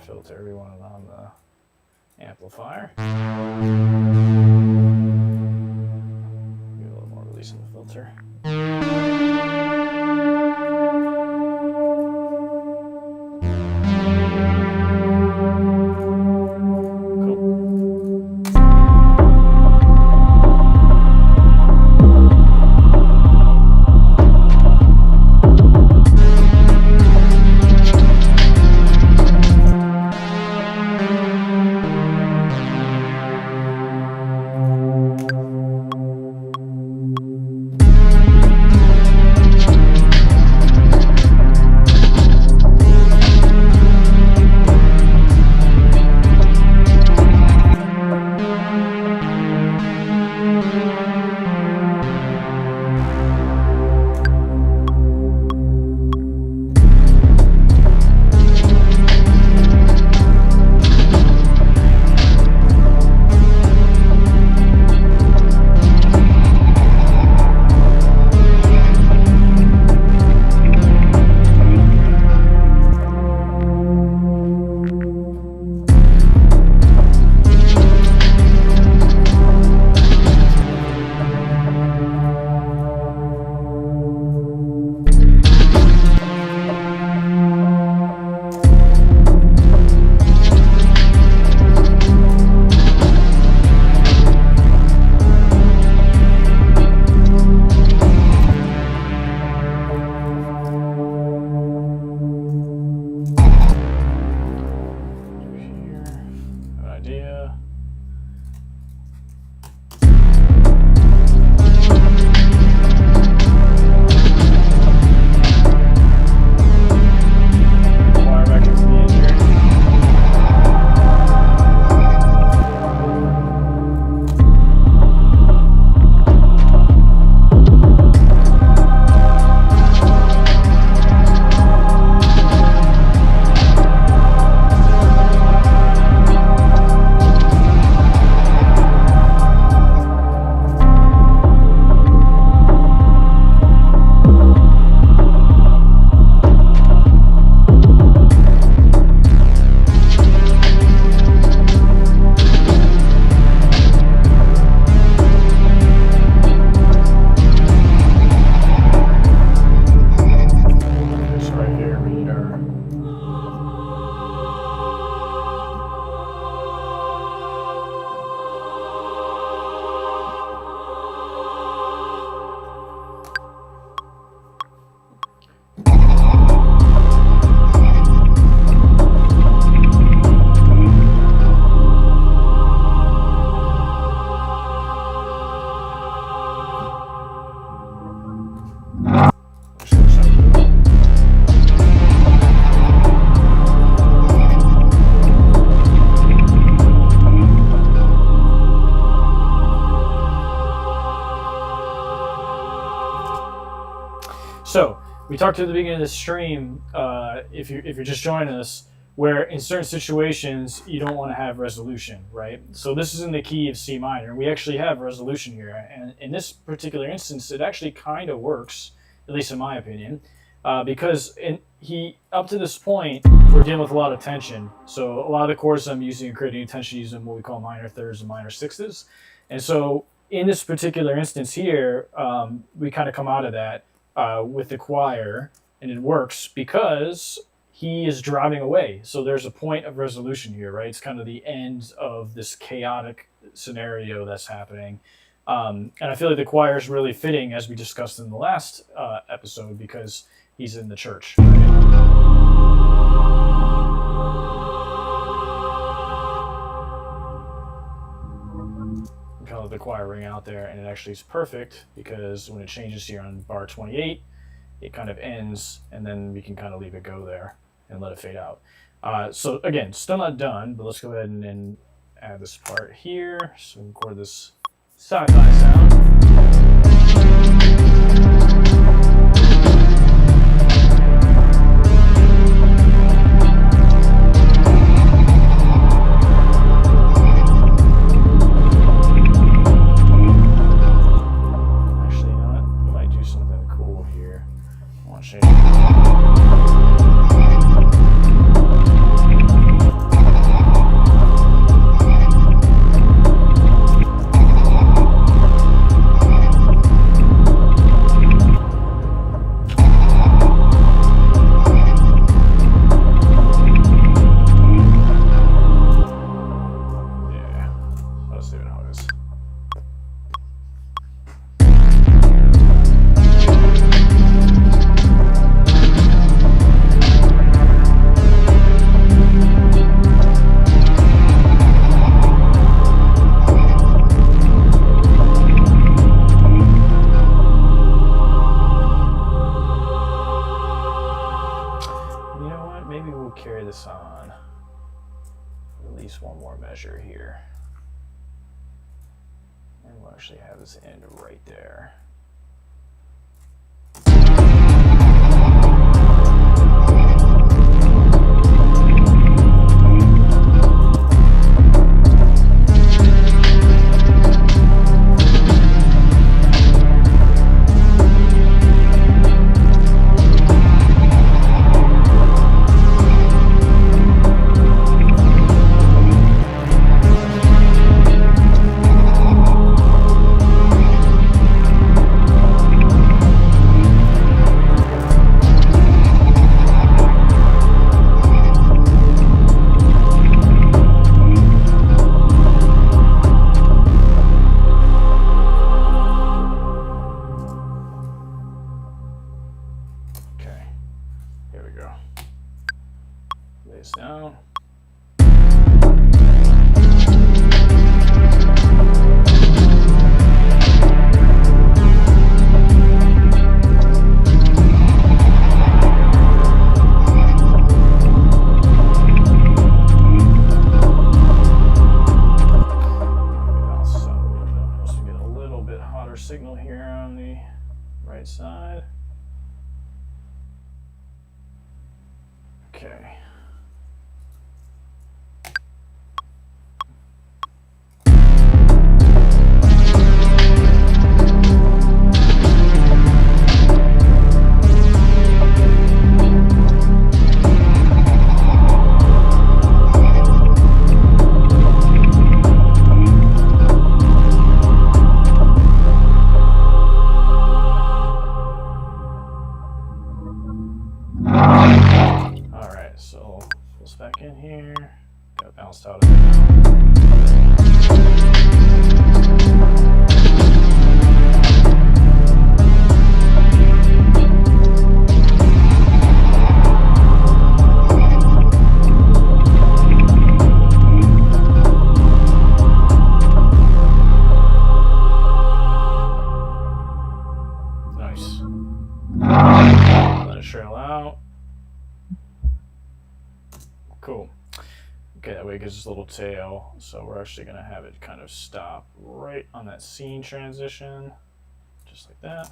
Filter everyone on the amplifier. So we talked at the beginning of the stream, if you're just joining us, where in certain situations you don't want to have resolution, right? So this is in the key of C minor. We actually have resolution here, and in this particular instance, it actually kind of works, at least in my opinion, because up to this point we're dealing with a lot of tension. So a lot of the chords I'm using are creating tension using what we call minor thirds and minor sixths, and so in this particular instance here, we kind of come out of that with the choir, and it works because he is driving away. So there's a point of resolution here, right? It's kind of the end of this chaotic scenario that's happening. And I feel like the choir is really fitting, as we discussed in the last episode, because he's in the church. Kind of the choir ring out there, and it actually is perfect because when it changes here on bar 28, it kind of ends, and then we can kind of leave it go there and let it fade out. So again, still not done, but let's go ahead and add this part here so we can record this sci-fi sound. actually have this end right there. Down. Also, we get a little bit hotter signal here on the right side. Okay. So pulls back in here, got bounced out of it Nice. Let it trail out. Cool. Okay, that way it gives us a little tail, so we're actually going to have it kind of stop right on that scene transition, just like that.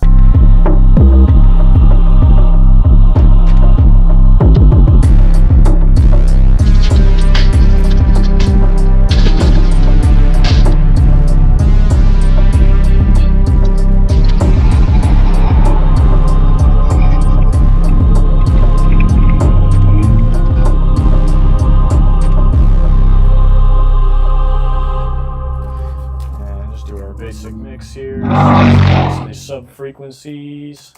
Basic mix here, some these sub frequencies.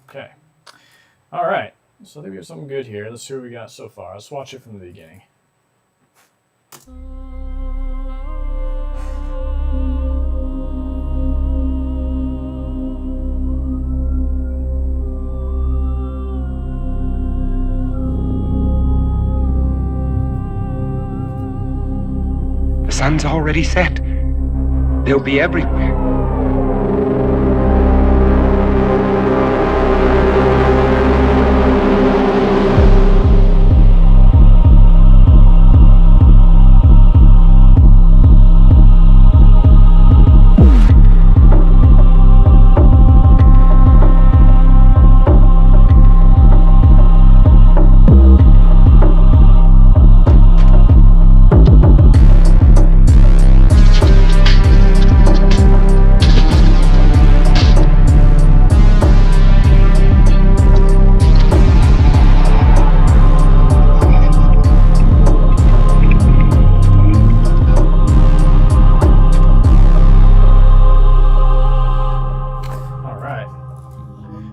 Okay. All right, so I think we have something good here. Let's see what we got so far. Let's watch it from the beginning. The sun's already set. They'll be everywhere.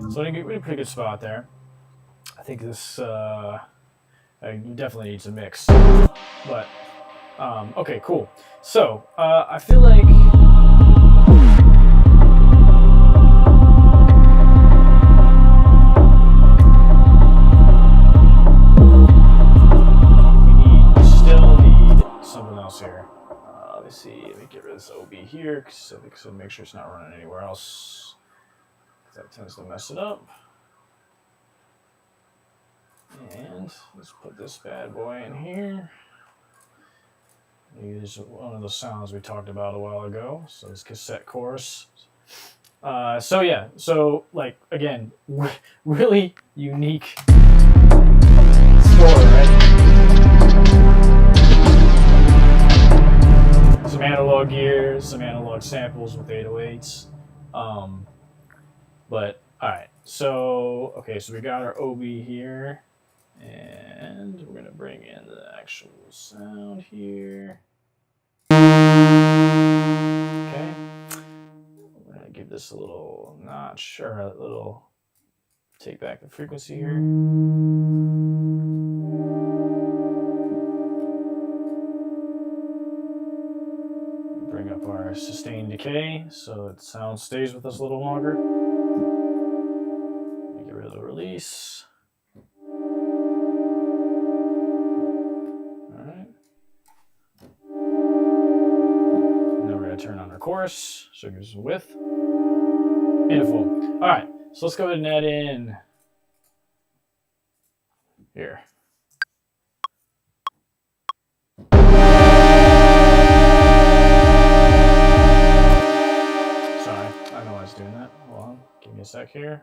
So I think we're in a pretty good spot there. I think this definitely needs a mix. But okay, cool. So I feel like this OB here, so make sure it's not running anywhere else. That tends to mess it up. And let's put this bad boy in here. Use one of the sounds we talked about a while ago. So this cassette chorus. So yeah, so like again, really unique score, right? Some analog gear, some analog samples with 808s. But all right, so okay, so we got our OB here, and we're gonna bring in the actual sound here. Okay, we're gonna give this a little notch or a little take back the frequency here. Bring up our sustained decay so the sound stays with us a little longer. Get rid of the release. Alright. Now we're going to turn on our chorus so it gives us a width and a full. Alright, so let's go ahead and add in here. Doing that. Hold on. Give me a sec here.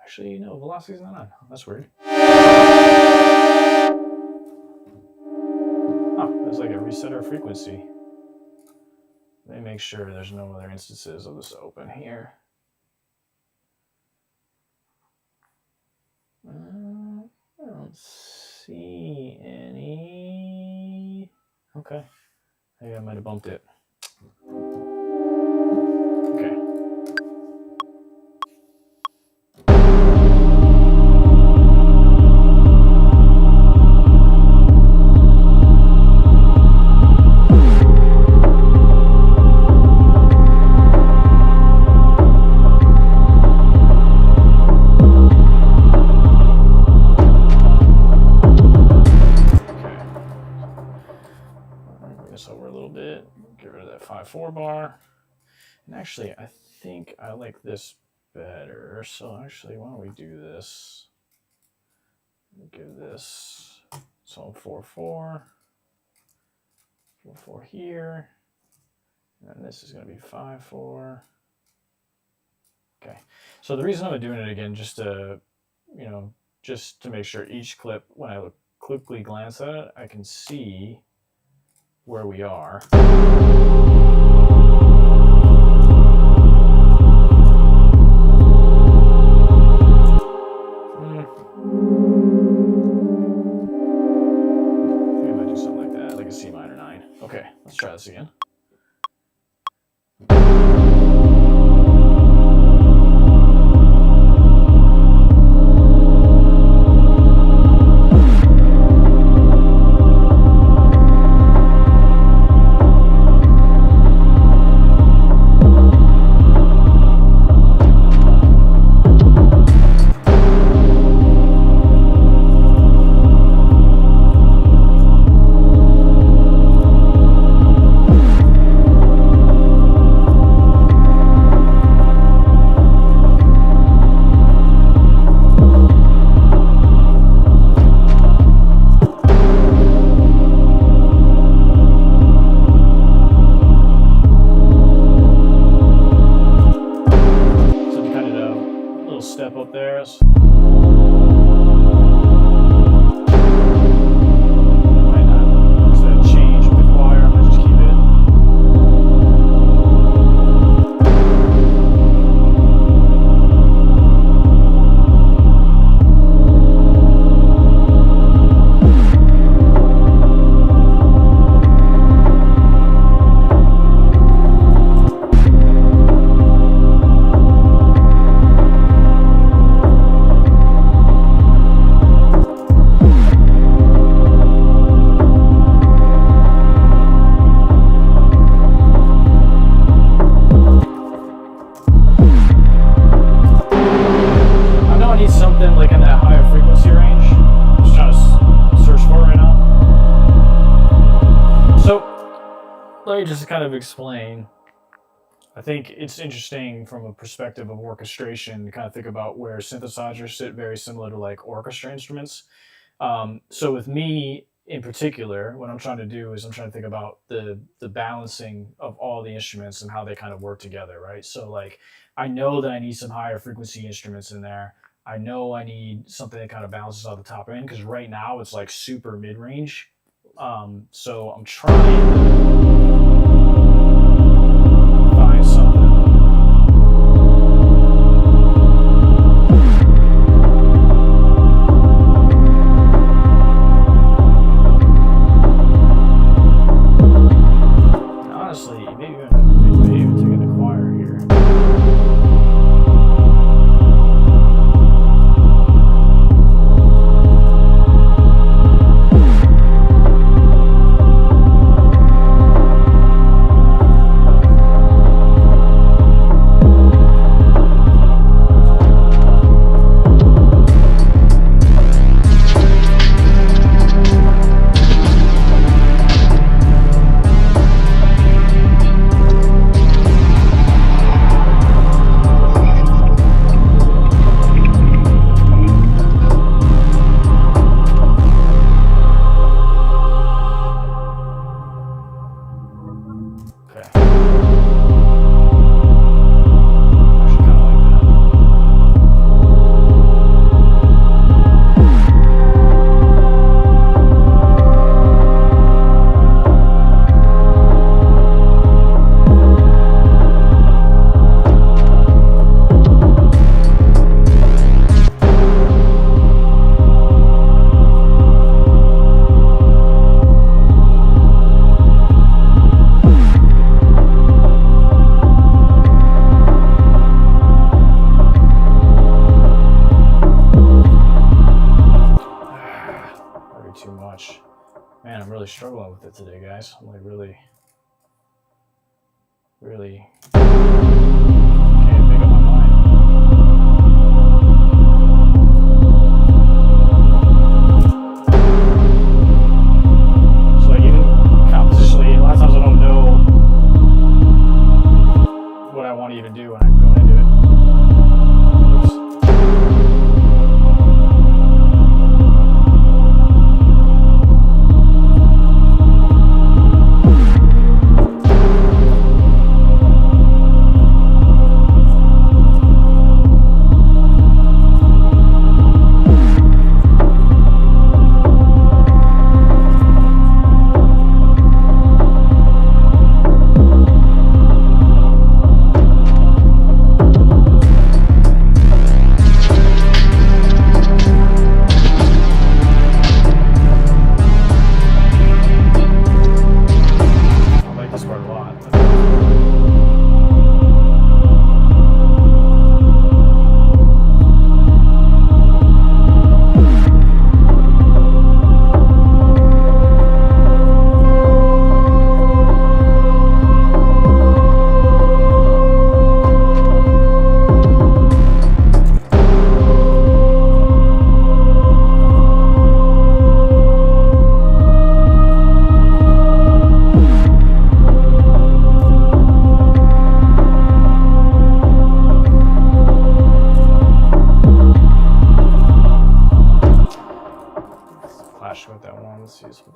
Actually, no, velocity's not on. That's weird. Oh, there's like a resetter frequency. Let me make sure there's no other instances of this open here. I don't see any. Okay. Maybe I might have bumped it. Okay. Bring this over a little bit. Get rid of that 5/4 bar. And actually, I think I like this better. So actually, why don't we do this? Give this so 4/4, 4/4 here, and then this is going to be 5/4. Okay. So the reason I'm doing it again, just to make sure each clip, when I quickly glance at it, I can see where we are. Okay, let's try this again. Step up there. Might not change with the choir. I might just keep it. just kind of explain, I think it's interesting from a perspective of orchestration to kind of think about where synthesizers sit very similar to like orchestra instruments. So with me in particular, what I'm trying to do is I'm trying to think about the balancing of all the instruments and how they kind of work together, right? So like I know that I need some higher frequency instruments in there. I know I need something that kind of balances out the top end because right now it's like super mid range. So I'm trying to find something. Honestly, maybe even taking the choir here. Man, I'm really struggling with it today, guys. I'm like really can't make up my mind. So like even compositionally, a lot of times I don't know what I want to even do when I'm going into it.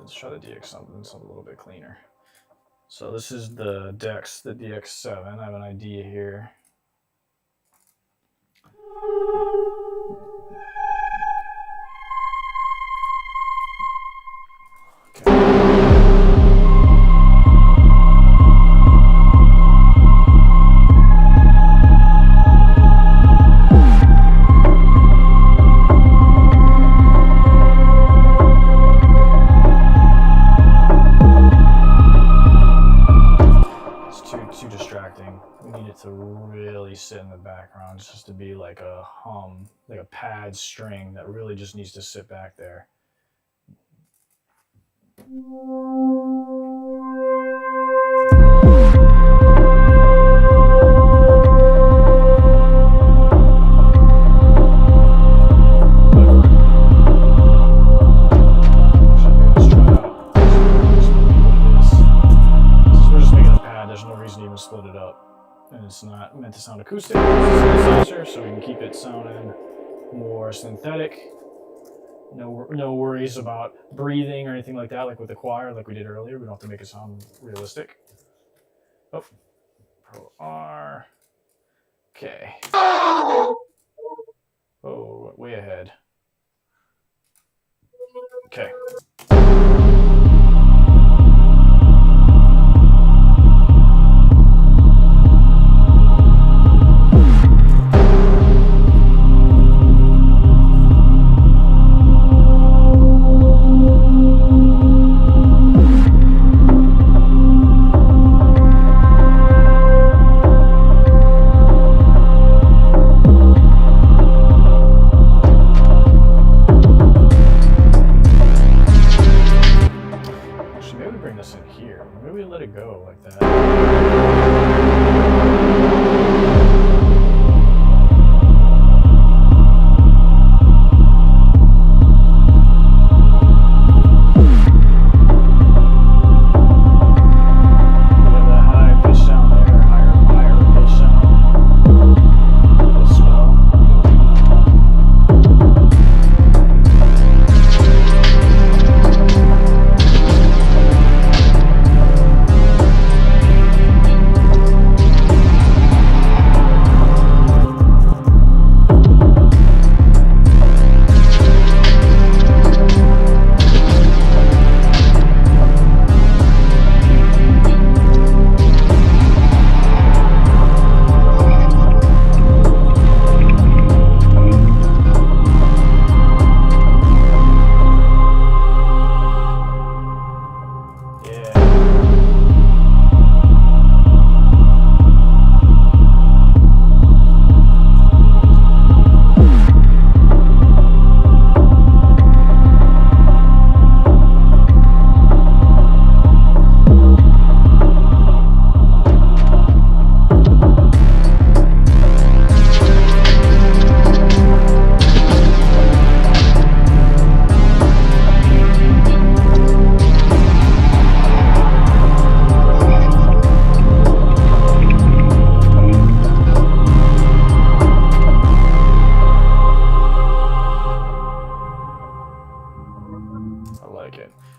Let's try the DX something a little bit cleaner. So this is the DX, the DX7. I have an idea here. To really sit in the background, just to be like a hum, like a pad string that really just needs to sit back there. We're just making not meant to sound acoustic. It's a synthesizer, so we can keep it sounding more synthetic. No worries about breathing or anything like that, like with the choir, like we did earlier. We don't have to make it sound realistic. Oh, Pro R. Okay. Oh, way ahead. Okay.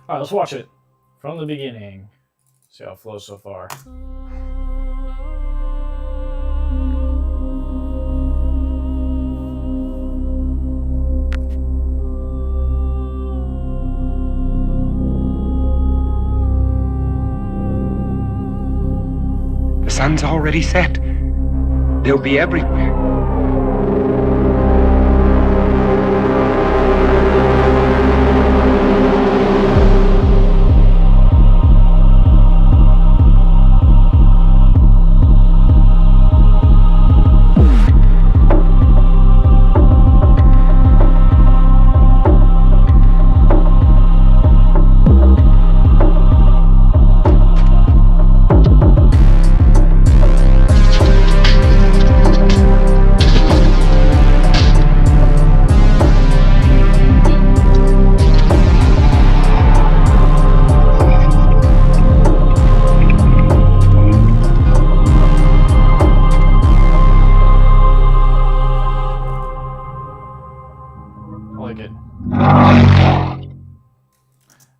All right, let's watch it from the beginning. See how it flows so far. The sun's already set. They'll be everywhere.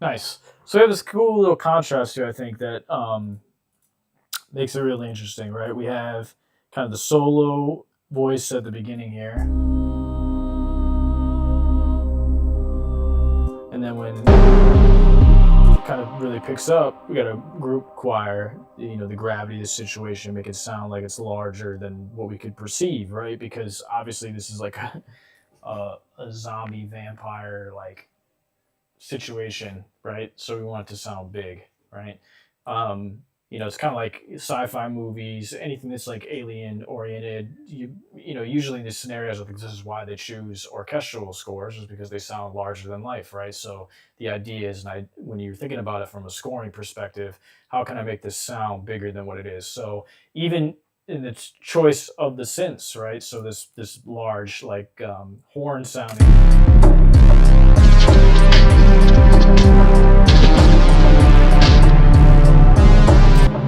Nice. So we have this cool little contrast here, I think, that makes it really interesting, right? We have kind of the solo voice at the beginning here. And then when it kind of really picks up, we got a group choir, you know, the gravity of the situation, make it sound like it's larger than what we could perceive, right? Because obviously this is like a zombie vampire, like, situation, right? So we want it to sound big, right? You know, it's kind of like sci-fi movies, anything that's like alien oriented. You know, usually in these scenarios, I think this is why they choose orchestral scores, is because they sound larger than life, right? So the idea is, when you're thinking about it from a scoring perspective, how can I make this sound bigger than what it is? So even in its choice of the synths, right? So this large, like, horn sounding.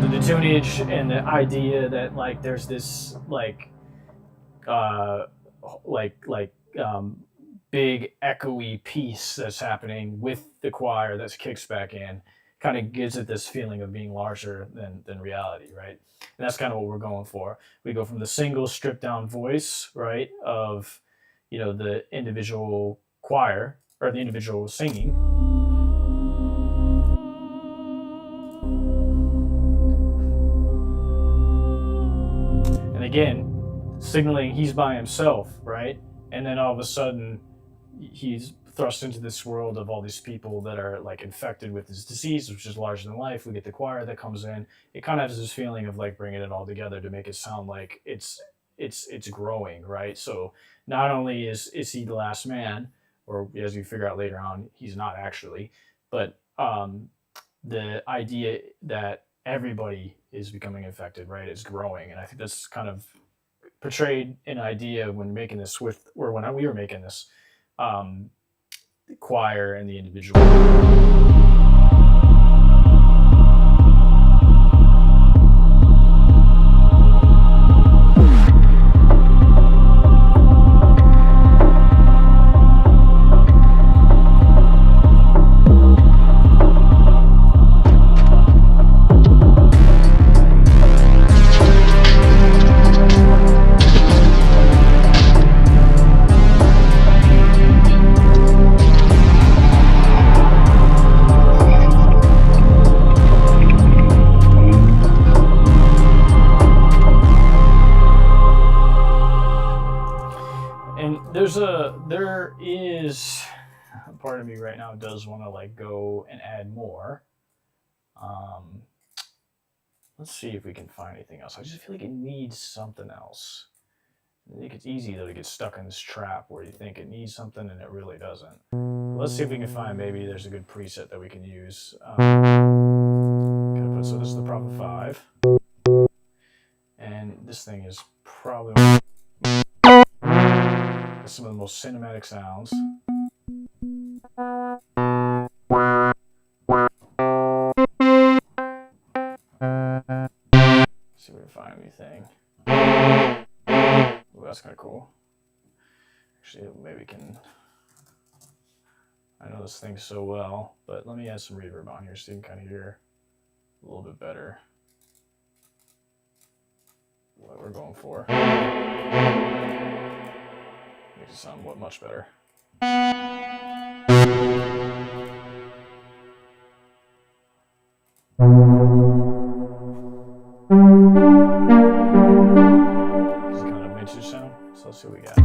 The cartoonage and the idea that like there's this big echoey piece that's happening with the choir that kicks back in, kind of gives it this feeling of being larger than reality, right? And that's kind of what we're going for. We go from the single stripped down voice, right, of the individual choir or the individual singing, and again signaling he's by himself, right? And then all of a sudden he's thrust into this world of all these people that are like infected with this disease, which is larger than life. We get the choir that comes in. It kind of has this feeling of like bringing it all together to make it sound like it's growing, right? So not only is he the last man, or as you figure out later on, he's not actually, but the idea that everybody is becoming infected, right, is growing. And I think that's kind of portrayed an idea when making this when we were making this the choir and the individual. There is a part of me right now does want to like go and add more. Let's see if we can find anything else. I just feel like it needs something else. I think it's easy though to get stuck in this trap where you think it needs something and it really doesn't. Let's see if we can find, maybe there's a good preset that we can use. So this is the Prop 5, and this thing is probably some of the most cinematic sounds. See if we can find anything. Ooh, that's kind of cool. Actually, maybe we can. I know this thing so well, but let me add some reverb on here so you can kind of hear a little bit better what we're going for. Makes it sound much better. It's kind of vintage sound, so let's see what we got.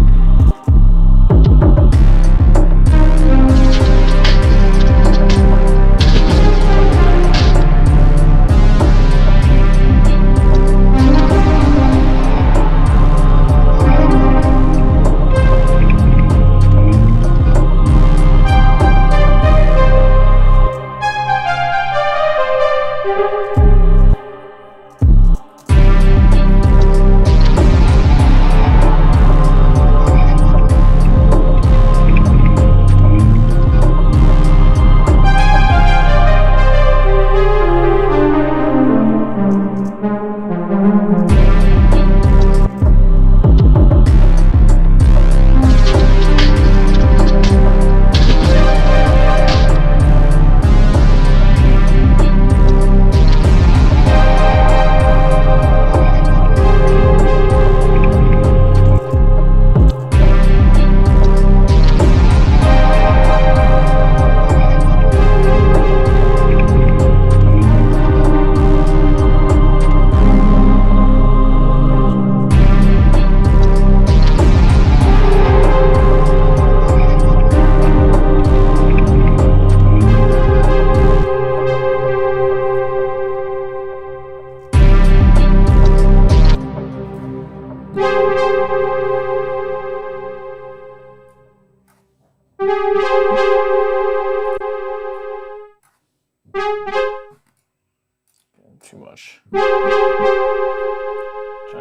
Too much. Try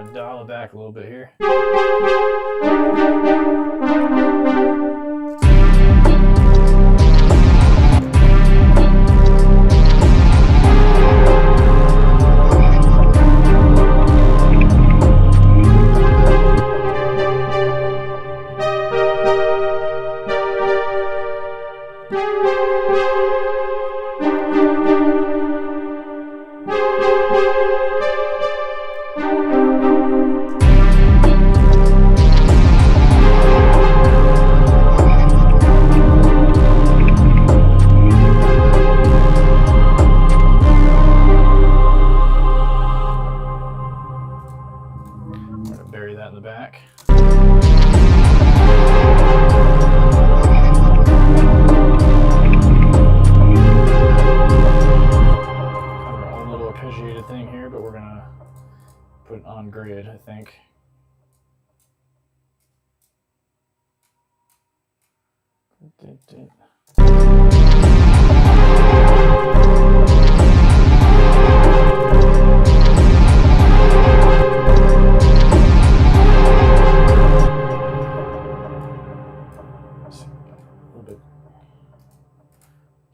to dial it back a little bit here. period, I think.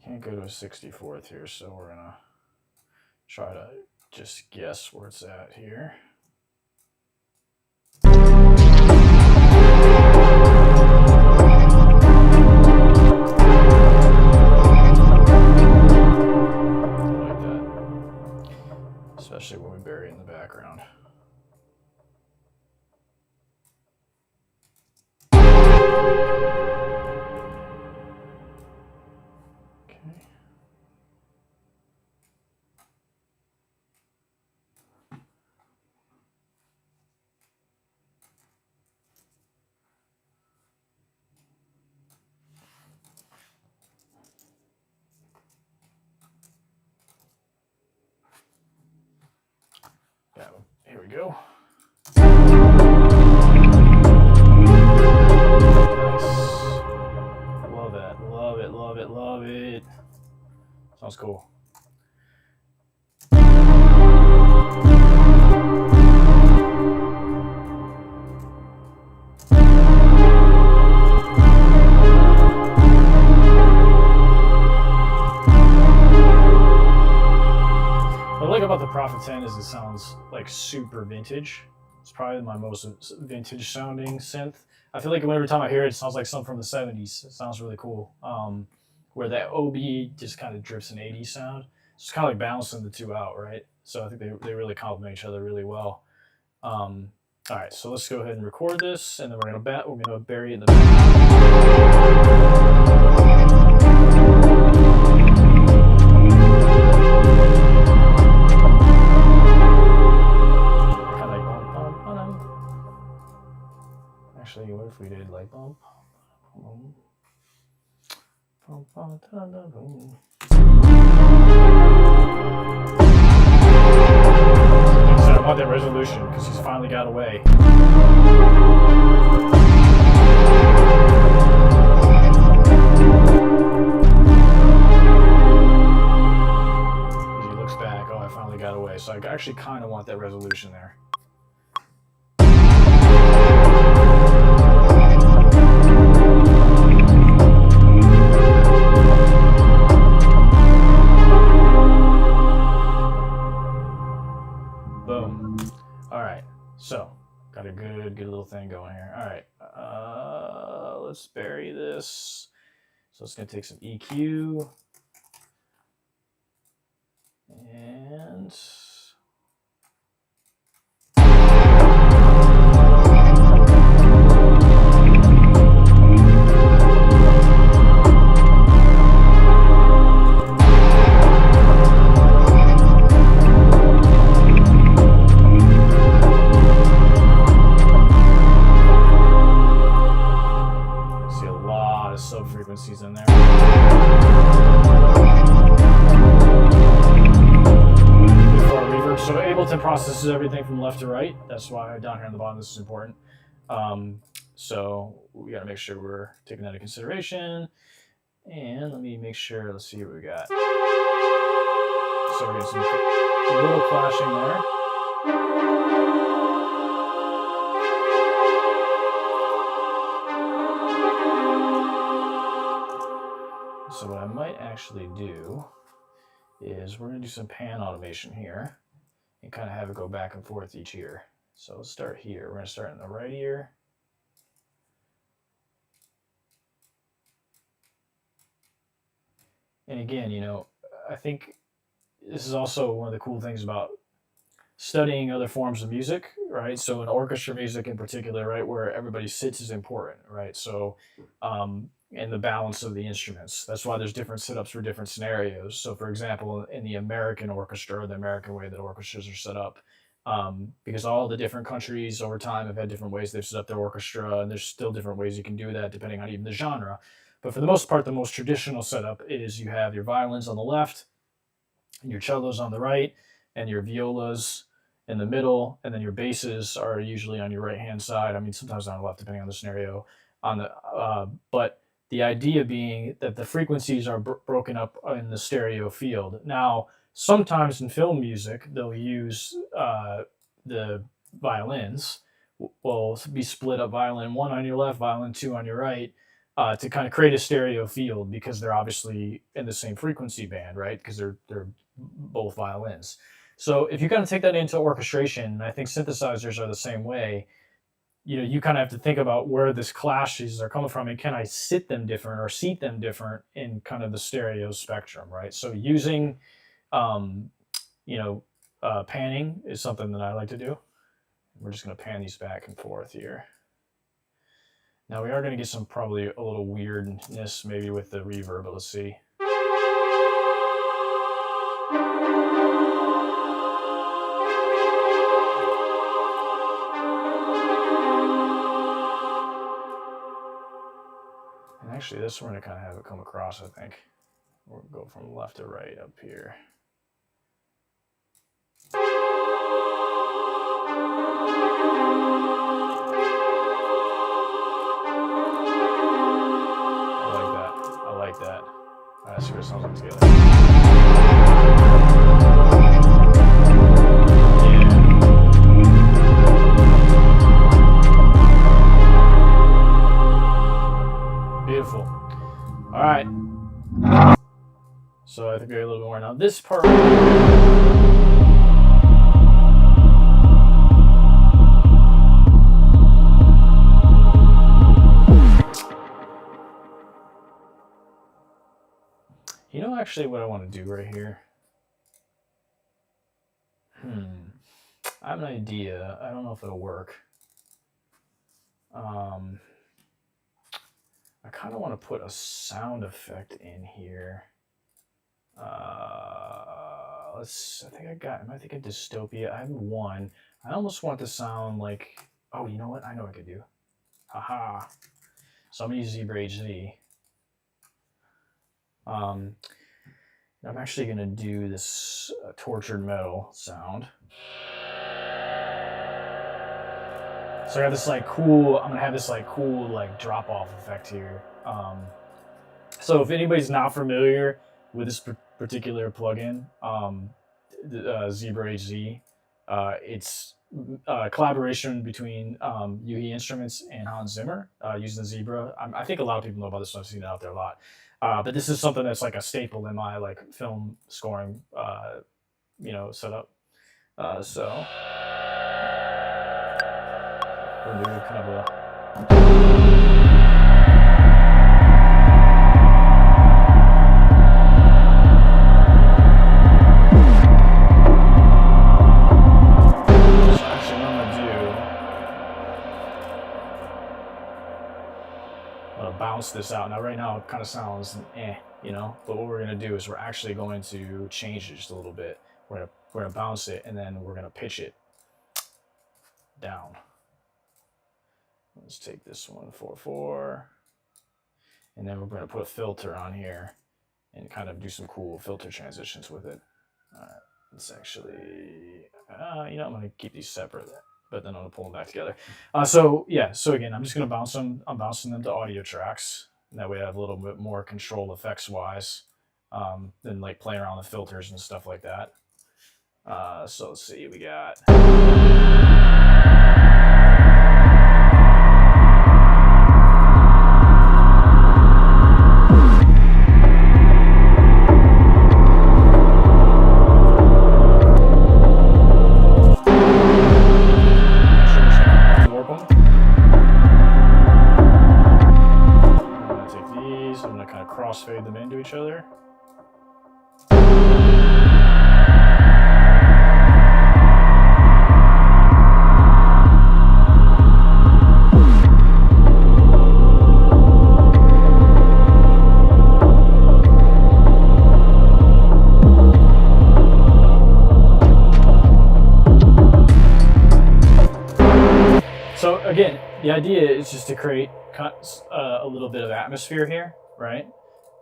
Can't go to a 64th here, so we're gonna try to just guess where it's at here. Like that, especially when we bury it in the background. Yeah, here we go. Nice. Love that. Love it, love it, love it. Sounds cool. What I like about the Prophet 10 is it sounds like super vintage. It's probably my most vintage sounding synth. I feel like every time I hear it, it sounds like something from the 70s. It sounds really cool. Where that OB just kind of drifts an 80s sound. It's kind of like balancing the two out, right? So I think they really complement each other really well. All right, so let's go ahead and record this, and then we're gonna bury it in the Actually, what if we did like bump? I want that resolution because he's finally got away. As he looks back, oh, I finally got away. So I actually kind of want that resolution there. Boom. All right, so got a good little thing going here. All right, let's bury this. So it's gonna take some EQ and sub-frequencies in there. Before reverb, so Ableton processes everything from left to right. That's why down here on the bottom this is important. So we got to make sure we're taking that into consideration. And let me make sure. Let's see what we got. So we're getting a little clashing there. So what I might actually do is we're going to do some pan automation here and kind of have it go back and forth each ear. So let's start here. We're going to start in the right ear. And again, you know, I think this is also one of the cool things about studying other forms of music, right? So in orchestra music in particular, right, where everybody sits is important, right? So, and the balance of the instruments. That's why there's different setups for different scenarios. So for example, in the American orchestra, the American way that orchestras are set up, because all the different countries over time have had different ways they've set up their orchestra, and there's still different ways you can do that depending on even the genre. But for the most part, the most traditional setup is you have your violins on the left, and your cellos on the right, and your violas in the middle, and then your basses are usually on your right hand side. I mean, sometimes on the left, depending on the scenario. But the idea being that the frequencies are broken up in the stereo field. Now, sometimes in film music, they'll use the violins will be split up, violin 1 on your left, violin 2 on your right, to kind of create a stereo field because they're obviously in the same frequency band, right? Because they're both violins. So if you kind of take that into orchestration, I think synthesizers are the same way. You kind of have to think about where this clashes are coming from, and can I sit them different or seat them different in kind of the stereo spectrum, right? So using, panning is something that I like to do. We're just going to pan these back and forth here. Now we are going to get some probably a little weirdness maybe with the reverb, but let's see. And actually this we're going to kind of have it come across, I think. We'll go from left to right up here. That. Let's see what it sounds like together. Yeah. Beautiful. All right. So I think we're a little bit more now. This part. Actually, what I want to do right here. I have an idea. I don't know if it'll work. I kind of want to put a sound effect in here. I think of dystopia. I have one. I almost want to sound like, oh, you know what? I know what I could do. Haha. So I'm going to use Zebra HZ. I'm actually going to do this tortured metal sound. So I got this I'm going to have this cool drop off effect here. So if anybody's not familiar with this particular plugin, Zebra HZ, it's a collaboration between Yuhi Instruments and Hans Zimmer using the Zebra. I think a lot of people know about this, so I've seen it out there a lot. But this is something that's like a staple in my film scoring, setup. So we're gonna do kind of a. Bounce this out. Now right now it kind of sounds but what we're going to do is we're actually going to change it just a little bit. We're going to bounce it, and then we're going to pitch it down. Let's take this 144, and then we're going to put a filter on here and kind of do some cool filter transitions with it. All right, let's actually I'm going to keep these separate, but then I'm going to pull them back together. So again, I'm just going to bounce them. I'm bouncing them to audio tracks. And that way I have a little bit more control effects-wise than playing around with filters and stuff like that. So let's see, we got... Crossfade them into each other. So again, the idea is just to create a little bit of atmosphere here, right?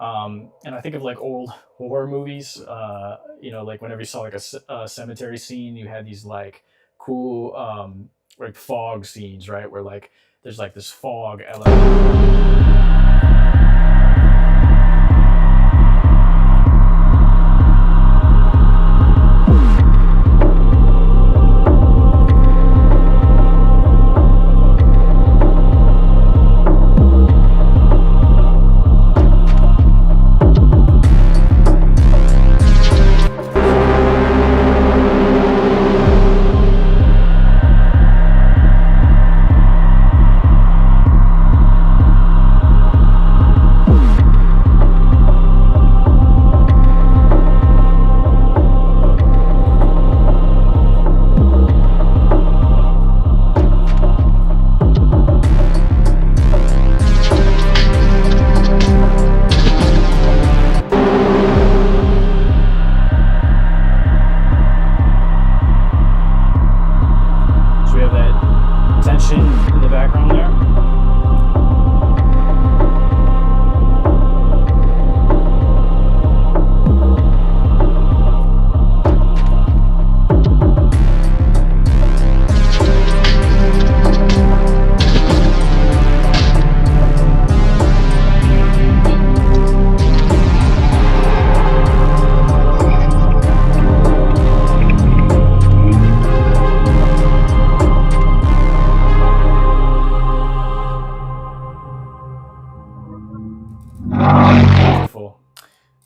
And I think of like old horror movies, like whenever you saw like a cemetery scene, you had these like cool like fog scenes, right? Where like there's like this fog element. In the background there.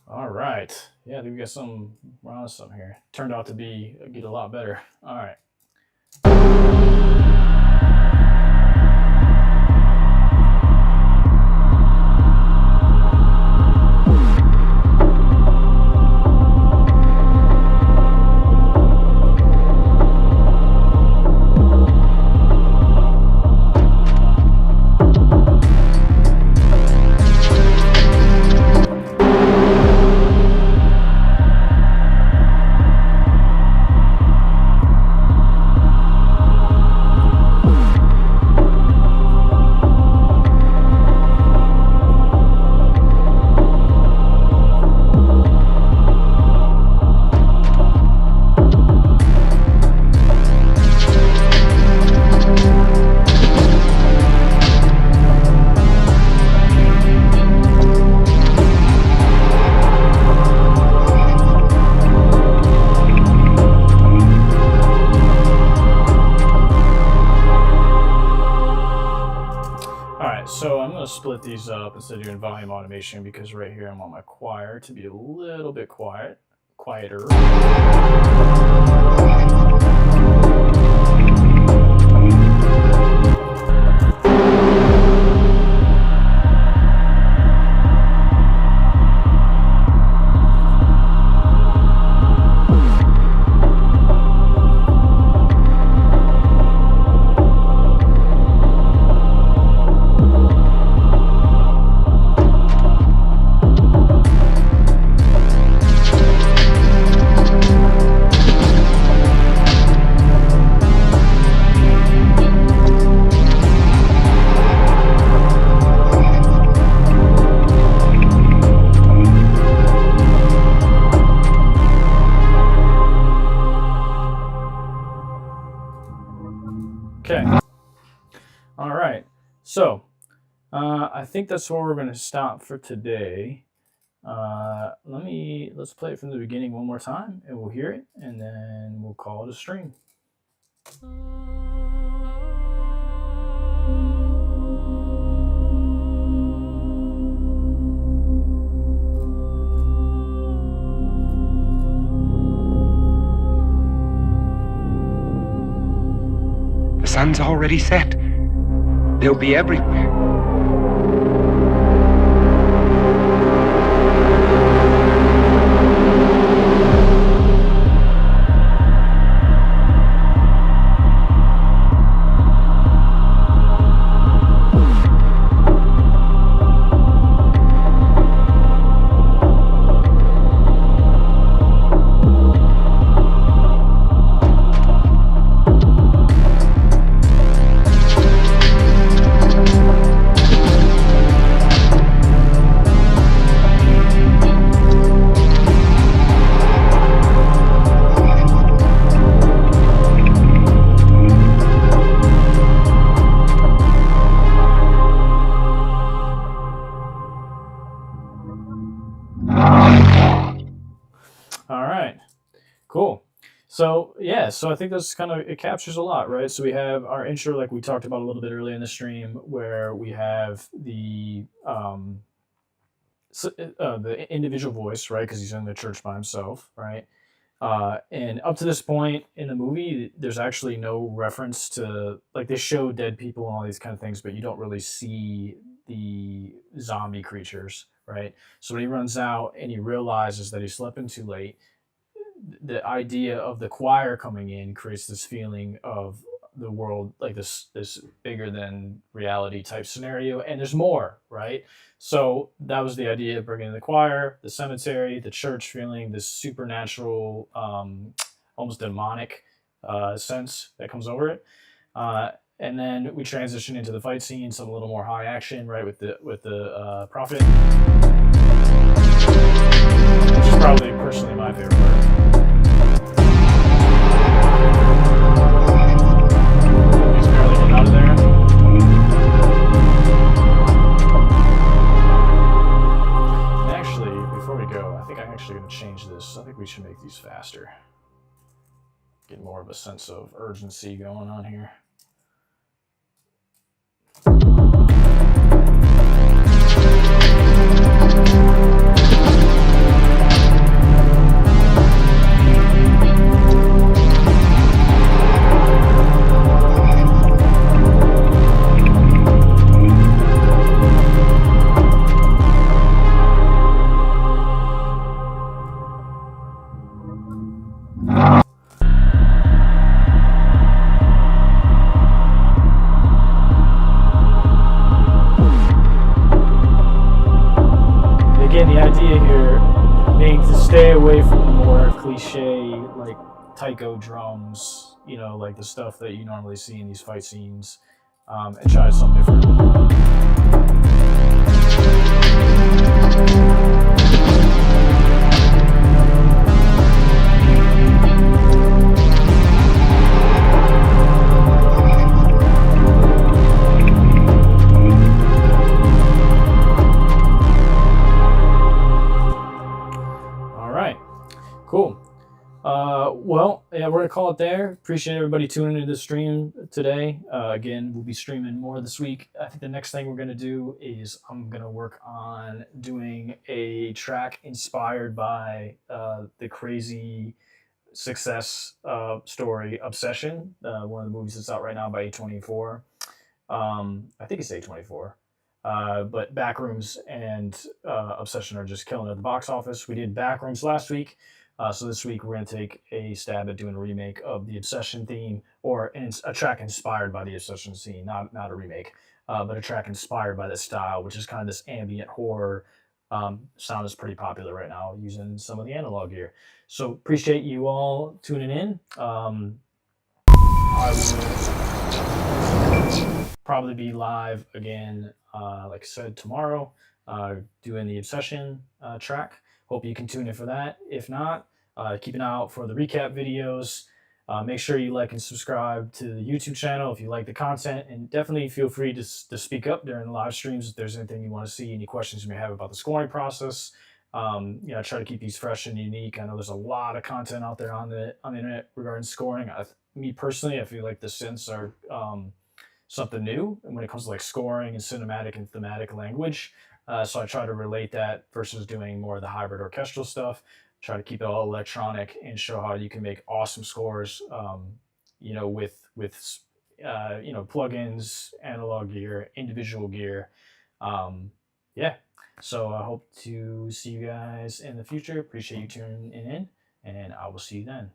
All right. Yeah, I think we got some around some here. Turned out to get a lot better. All right. So I'm going to split these up instead of doing volume automation because right here I want my choir to be a little bit quieter. Okay. All right. So I think that's where we're going to stop for today. Let's play it from the beginning one more time, and we'll hear it, and then we'll call it a stream. The sun's already set. They'll be everywhere. Cool. So yeah, so I think this kind of it captures a lot, right? So we have our intro, like we talked about a little bit earlier in the stream, where we have the individual voice, right? Because he's in the church by himself, right? And up to this point in the movie, there's actually no reference to, like, they show dead people and all these kind of things, but you don't really see the zombie creatures, right? So when he runs out and he realizes that he slept in too late, the idea of the choir coming in creates this feeling of the world, like this bigger than reality type scenario, and there's more, right? So that was the idea of bringing in the choir, the cemetery, the church feeling, this supernatural, almost demonic sense that comes over it. And then we transition into the fight scene, some a little more high action, right, with the prophet, which is probably personally my favorite part. He's barely getting out of there. And actually, before we go, I think I'm actually going to change this. I think we should make these faster. Get more of a sense of urgency going on here. Again, the idea here being to stay away from the more cliche, like taiko drums, you know, like the stuff that you normally see in these fight scenes, and try something different. Cool. Well, yeah, we're going to call it there. Appreciate everybody tuning into the stream today. Again, we'll be streaming more this week. I think the next thing we're going to do is I'm going to work on doing a track inspired by the crazy success story Obsession, one of the movies that's out right now by A24. I think it's A24. But Backrooms and Obsession are just killing it at the box office. We did Backrooms last week. So this week we're going to take a stab at doing a remake of the Obsession theme, or a track inspired by the Obsession scene, not a remake, but a track inspired by this style, which is kind of this ambient horror sound that's pretty popular right now using some of the analog gear. So appreciate you all tuning in. I will probably be live again, like I said, tomorrow, doing the Obsession track. Hope you can tune in for that. If not, keep an eye out for the recap videos. Make sure you like and subscribe to the YouTube channel if you like the content, and definitely feel free to speak up during the live streams if there's anything you want to see, any questions you may have about the scoring process. You know, I try to keep these fresh and unique. I know there's a lot of content out there on the internet regarding scoring. Me personally, I feel like the synths are something new, and when it comes to like scoring and cinematic and thematic language. So I try to relate that versus doing more of the hybrid orchestral stuff. Try to keep it all electronic and show how you can make awesome scores, you know, with you know, plugins, analog gear, individual gear. Yeah. So I hope to see you guys in the future. Appreciate you tuning in, and I will see you then.